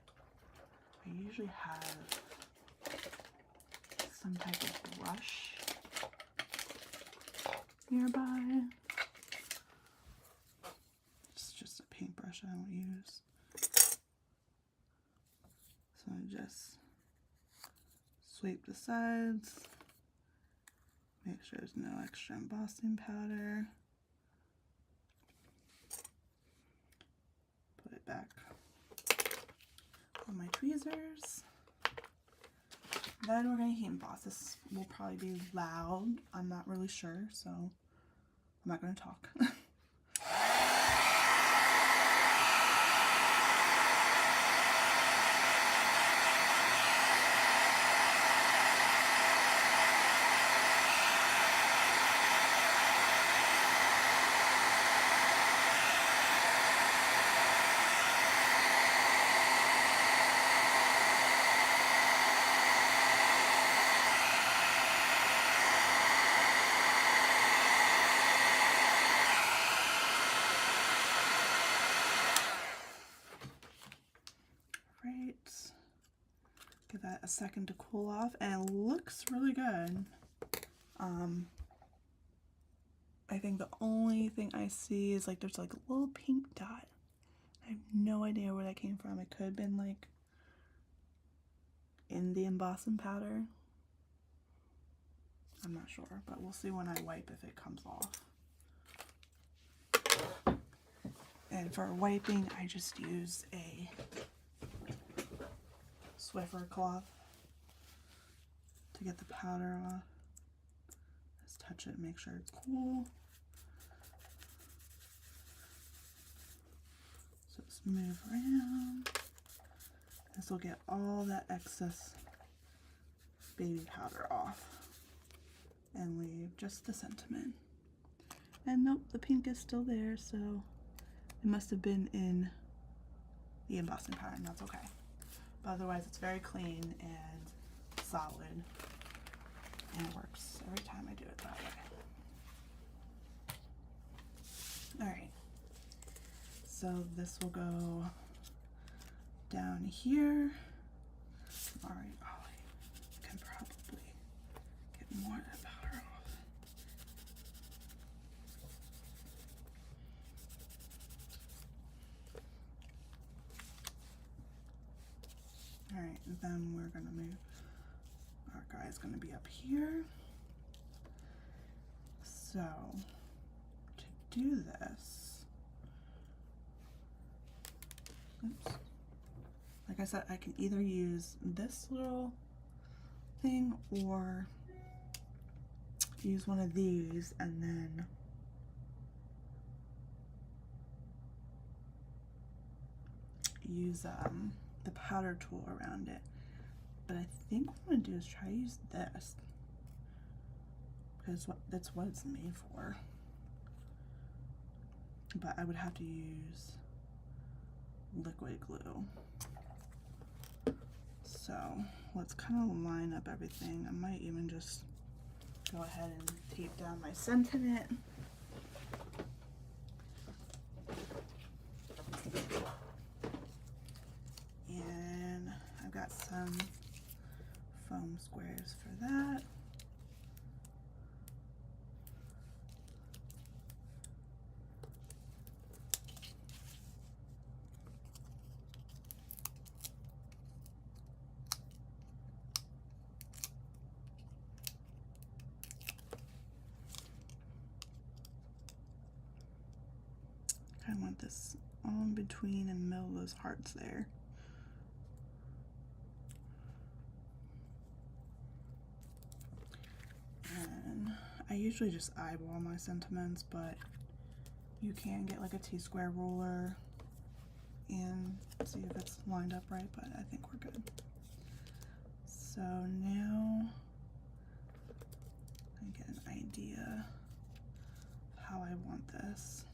I usually have some type of brush nearby. It's just a paintbrush I don't use. So I just sweep the sides, make sure there's no extra embossing powder. Put it back on my tweezers. Then we're going to heat emboss. This will probably be loud. I'm not really sure, so I'm not going to talk. Give that a second to cool off, and it looks really good. I think the only thing I see is like there's like a little pink dot. I have no idea where that came from. It could have been like in the embossing powder. I'm not sure, but we'll see when I wipe if it comes off. And for wiping, I just use a Swiffer cloth to get the powder off. Just touch it, make sure it's cool. So just move around. This will get all that excess baby powder off and leave just the sentiment. And nope, the pink is still there, so it must have been in the embossing powder, and that's okay. But otherwise, it's very clean and solid, and it works every time I do it that way. Alright, so this will go down here. Alright, I can probably get more of that powder off. Alright, then we're going to move, our guy's going to be up here. So, to do this, oops, like I said, I can either use this little thing or use one of these and then use the powder tool around it. But I think what I'm going to do is try to use this because that's what it's made for. But I would have to use liquid glue. So let's kind of line up everything. I might even just go ahead and tape down my sentiment. And I've got some foam squares for that. I want this all in between and middle of those hearts there. And I usually just eyeball my sentiments, but you can get like a T-square ruler and see if it's lined up right, but I think we're good. So now I get an idea how I want this.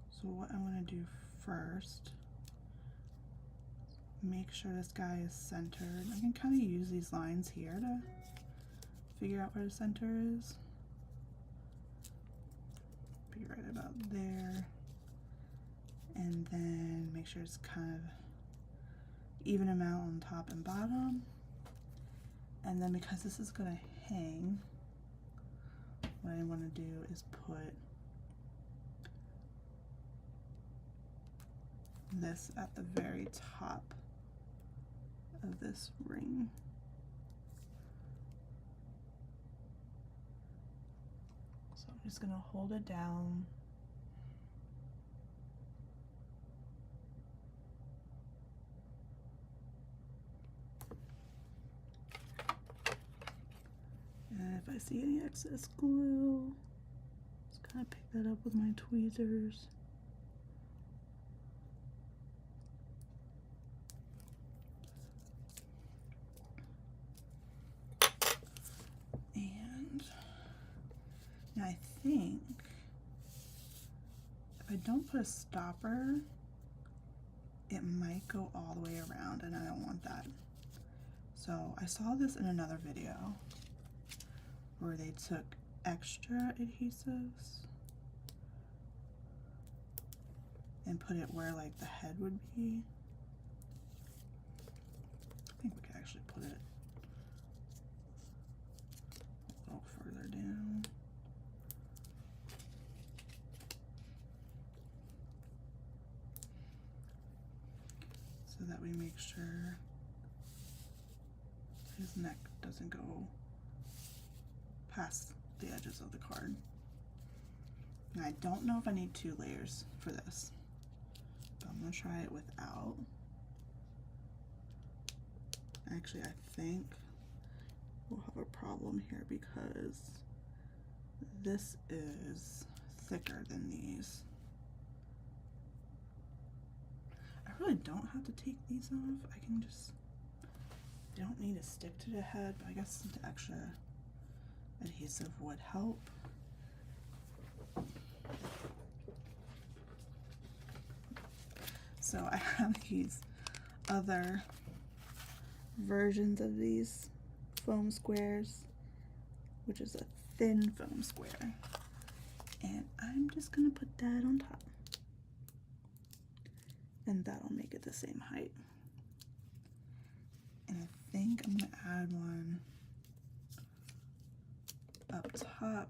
So what I'm going to do first, make sure this guy is centered. I can kind of use these lines here to figure out where the center is. Be right about there. And then make sure it's kind of even amount on top and bottom. And then because this is going to hang, what I want to do is put this at the very top of this ring. So I'm just going to hold it down. And if I see any excess glue, just kind of pick that up with my tweezers. And now I think if I don't put a stopper, it might go all the way around, and I don't want that. So I saw this in another video where they took extra adhesives and put it where like the head would be. I think we could actually put it a little further down. So that we make sure his neck doesn't go past the edges of the card. And I don't know if I need 2 layers for this, but I'm gonna try it without. Actually, I think we'll have a problem here because this is thicker than these. I really don't have to take these off. I can just, they don't need to stick to the head, but I guess the extra adhesive would help. So I have these other versions of these foam squares, which is a thin foam square, and I'm just gonna put that on top, and that'll make it the same height. And I think I'm gonna add one up top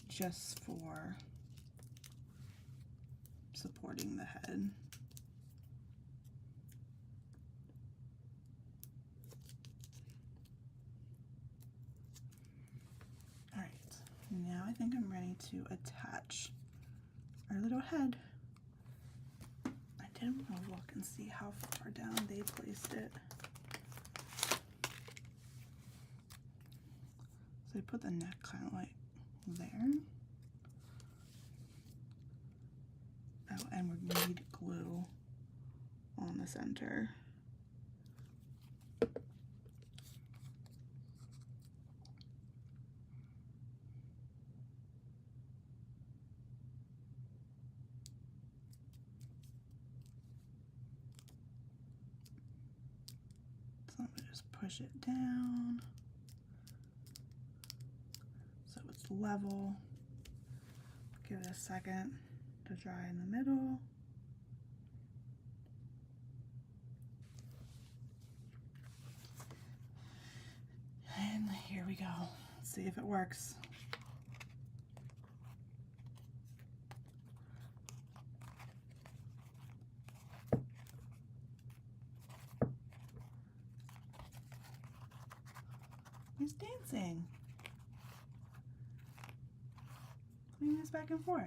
just for supporting the head. All right, now I think I'm ready to attach our little head. I did want to look and see how far down they placed it. So I put the neck kind of like there. Oh, and we need glue on the center. So I'm gonna just push it down so it's level. Give it a second to dry in the middle. And here we go. Let's see if it works. He's dancing. Clean this back and forth.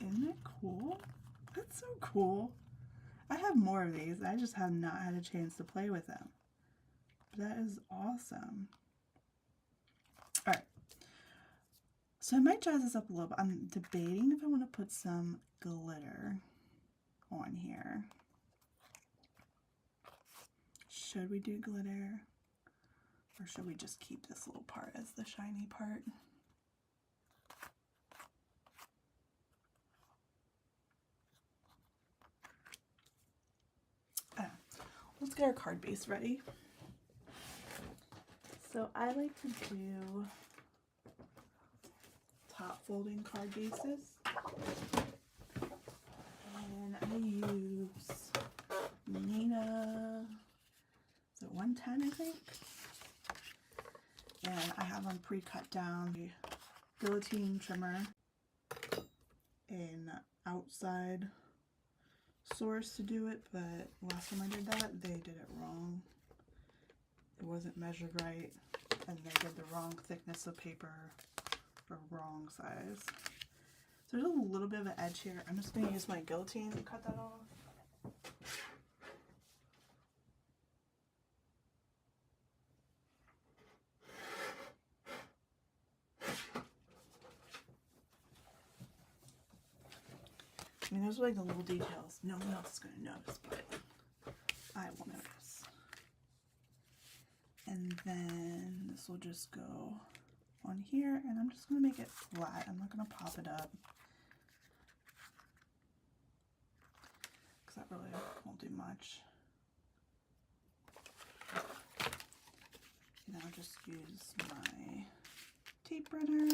Isn't it cool? That's so cool. I have more of these. I just have not had a chance to play with them. But that is awesome. All right. So I might jazz this up a little bit. I'm debating if I want to put some glitter on here. Should we do glitter? Or should we just keep this little part as the shiny part? Let's get our card base ready. So I like to do top folding card bases. And I use Nina, is it 110 I think? And I have them pre-cut down. The guillotine trimmer, an outside source to do it, but last time I did that, they did it wrong. It wasn't measured right, and they did the wrong thickness of paper or wrong size. So there's a little bit of an edge here. I'm just going to use my guillotine to cut that off. I mean, those are like the little details no one else is going to notice, but I will notice. And then this will just go on here, and I'm just going to make it flat. I'm not going to pop it up, because that really won't do much. And I'll just use my tape runner.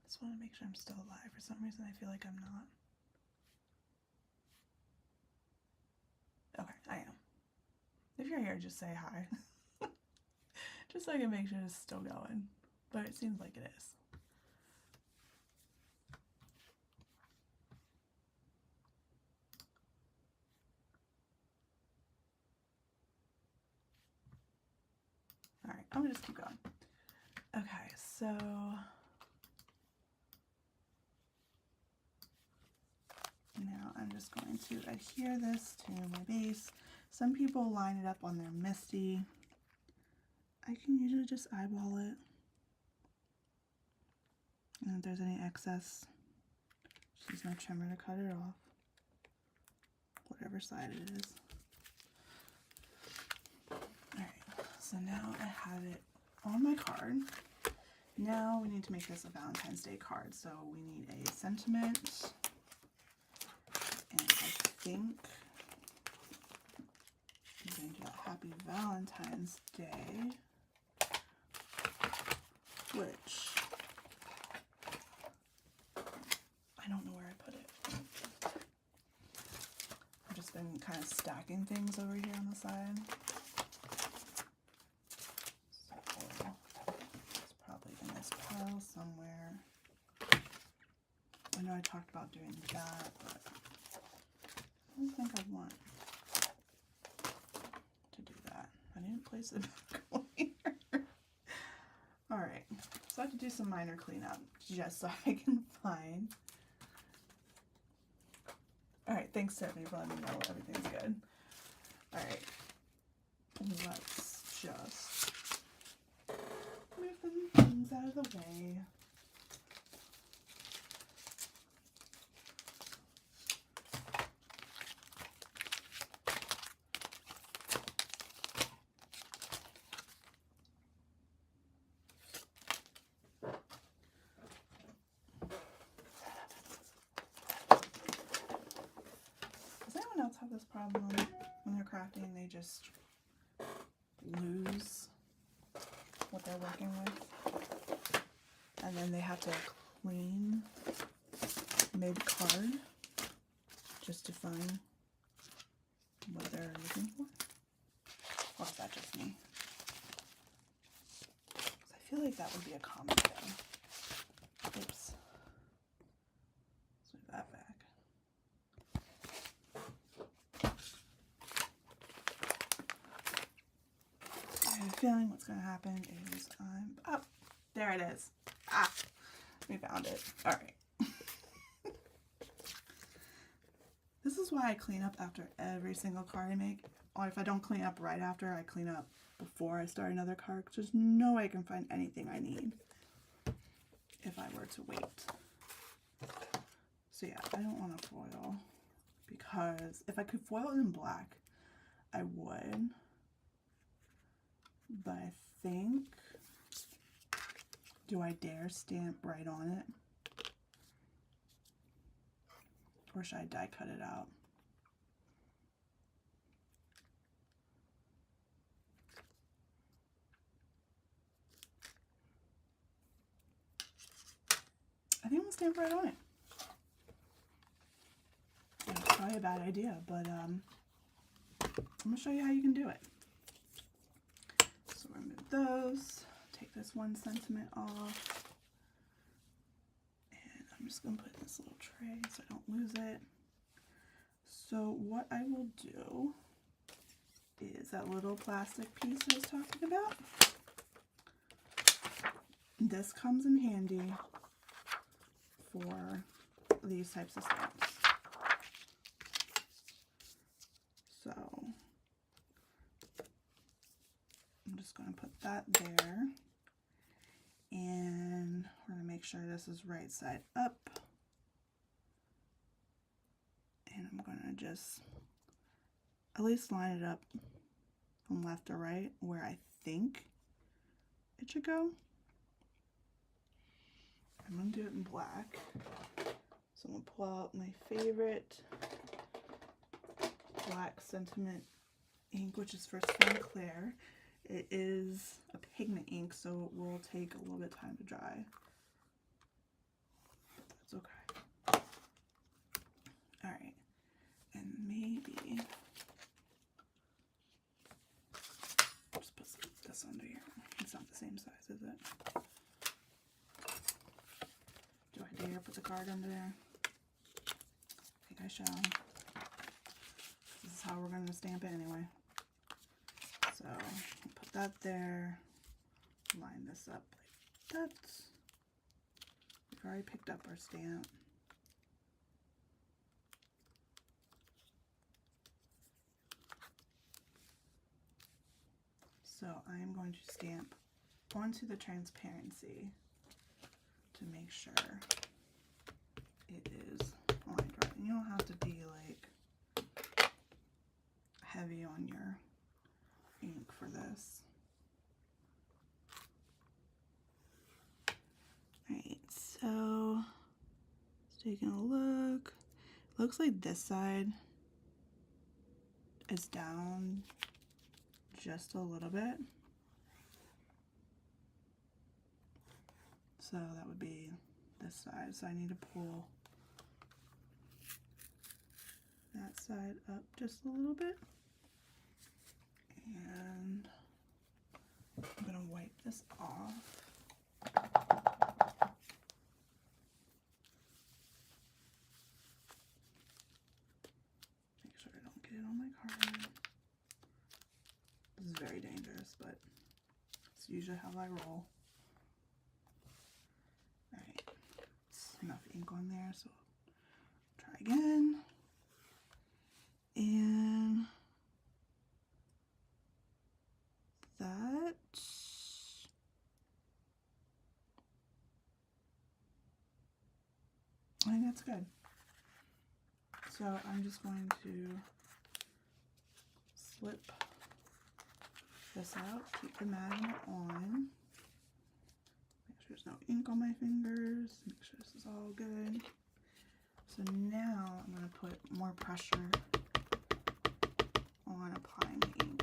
Just want to make sure I'm still alive. For some reason, I feel like I'm not. Okay, I am. If you're here, just say hi. Just so I can make sure it's still going. But it seems like it is. Alright, I'm gonna just keep going. Okay, so now I'm just going to adhere this to my base. Some people line it up on their MISTI. I can usually just eyeball it. And if there's any excess, just use my trimmer to cut it off. Whatever side it is. Alright, so now I have it on my card. Now we need to make this a Valentine's Day card. So we need a sentiment. And I think I'm going to do a Happy Valentine's Day, which I don't know where I put it. I've just been kind of stacking things over here on the side. So it's probably in this pile somewhere. I know I talked about doing that, but I don't think I want to do that. I didn't place it back on here. Alright, so I have to do some minor cleanup just so I can find. Alright, thanks Tiffany for letting me know everything's good. Alright, let's just move some things out of the way. Else have this problem when they're crafting, they just lose what they're working with, and then they have to clean mid-card just to find what they're looking for. Or is that just me? 'Cause I feel like that would be a common thing. Oops. Let's move that back. I have a feeling what's what's going to happen is oh, there it is. Ah, we found it. All right. This is why I clean up after every single card I make. Or if I don't clean up right after, I clean up before I start another card, because there's no way I can find anything I need if I were to wait. So yeah, I don't want to foil, because if I could foil it in black, I would. But I think, do I dare stamp right on it? Or should I die cut it out? I think I'm gonna stamp right on it. Yeah, it's probably a bad idea, but I'm gonna show you how you can do it. So remove those, take this 1 sentiment off, and I'm just gonna put in this little tray so I don't lose it. So what I will do is that little plastic piece I was talking about. This comes in handy for these types of stamps. So I'm just going to put that there, and we're going to make sure this is right side up, and I'm going to just at least line it up from left to right where I think it should go. I'm going to do it in black, so I'm going to pull out my favorite black sentiment ink, which is for Swan Claire. It is a pigment ink, so it will take a little bit of time to dry. That's okay. Alright, and maybe just put this under here. It's not the same size, is it? Do I dare put the card under there? I think I shall. This is how we're going to stamp it anyway. So I'll put that there, line this up like that. We've already picked up our stamp. So I am going to stamp onto the transparency to make sure it is lined right. And you don't have to be like heavy on your ink for this. Alright, so just taking a look. Looks like this side is down just a little bit. So that would be this side. So I need to pull that side up just a little bit. And I'm going to wipe this off. Make sure I don't get it on my card. This is very dangerous, but it's usually how I roll. Alright, enough ink on there, so try again. And that. I think that's good. So I'm just going to slip this out, keep the magnet on, make sure there's no ink on my fingers, make sure this is all good. So now I'm going to put more pressure on applying the ink.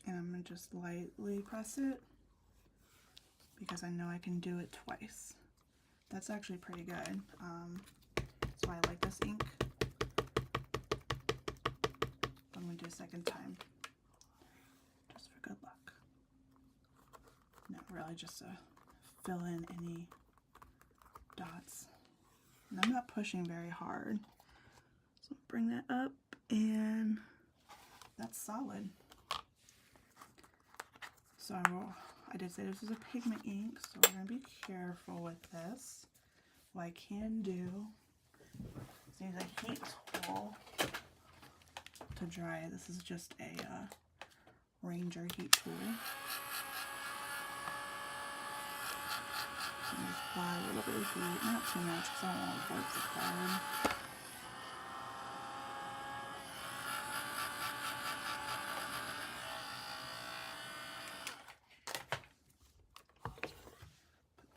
And I'm going to just lightly press it because I know I can do it twice. That's actually pretty good. That's why I like this ink. I'm going to do a second time just for good luck. No, really just to fill in any dots. And I'm not pushing very hard. bring that up, and that's solid. So I did say this is a pigment ink, so we're going to be careful with this. What I can do is use a heat tool to dry it. This is just a Ranger heat tool. So just apply a little bit of heat, not too much because I don't want to break the card.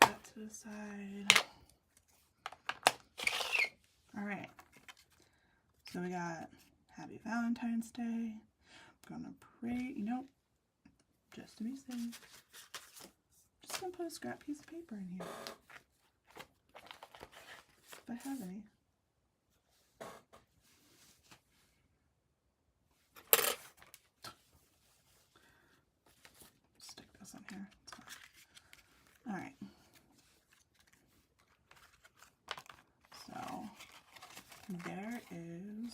Put that to the side. Alright, so we got Happy Valentine's Day. I'm gonna pray, just to be safe, just gonna put a scrap piece of paper in here. If I have any. Stick this on here. Alright. So there is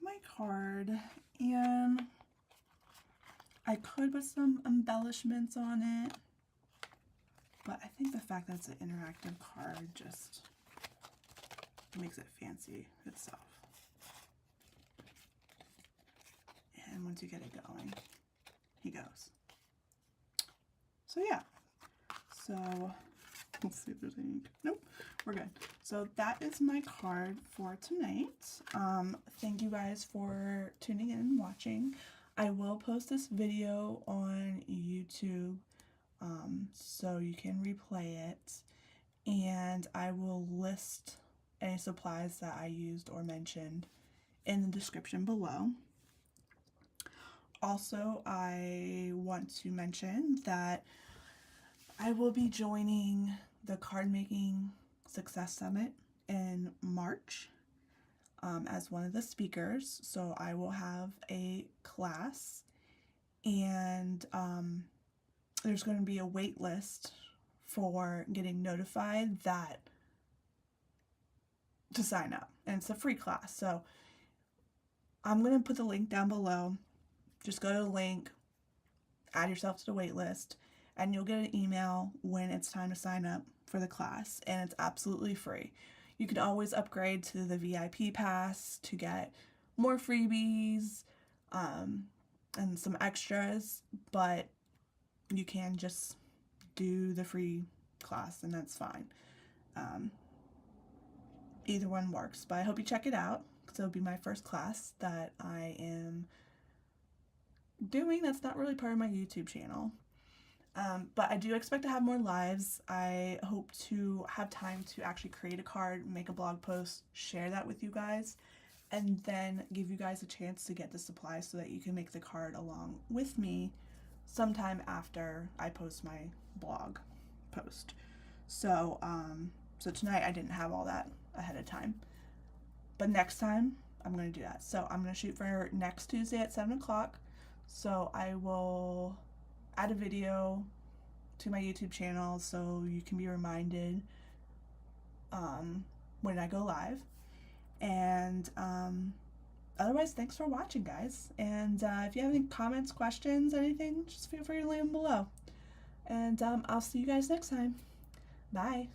my card, and I could put some embellishments on it, but I think the fact that it's an interactive card just makes it fancy itself. And once you get it going, he goes. So yeah, so let's see if there's any ink. Nope, we're good. So that is my card for tonight. Thank you guys for tuning in and watching. I will post this video on YouTube, so you can replay it, and I will list any supplies that I used or mentioned in the description below. Also, I want to mention that I will be joining the Card Making Success Summit in March as one of the speakers. So I will have a class, and there's going to be a wait list for getting notified that to sign up, and it's a free class. So I'm going to put the link down below. Just go to the link, add yourself to the wait list, and you'll get an email when it's time to sign up for the class, and it's absolutely free. You can always upgrade to the VIP pass to get more freebies and some extras, but you can just do the free class, and that's fine. Either one works, but I hope you check it out, because it'll be my first class that I am doing that's not really part of my YouTube channel. But I do expect to have more lives. I hope to have time to actually create a card, make a blog post, share that with you guys, and then give you guys a chance to get the supplies so that you can make the card along with me sometime after I post my blog post. So, so tonight I didn't have all that ahead of time, but next time I'm going to do that. So I'm going to shoot for next Tuesday at 7 o'clock. So I will add a video to my YouTube channel so you can be reminded when I go live. And otherwise, thanks for watching, guys. And if you have any comments, questions, anything, just feel free to leave them below. And I'll see you guys next time. Bye.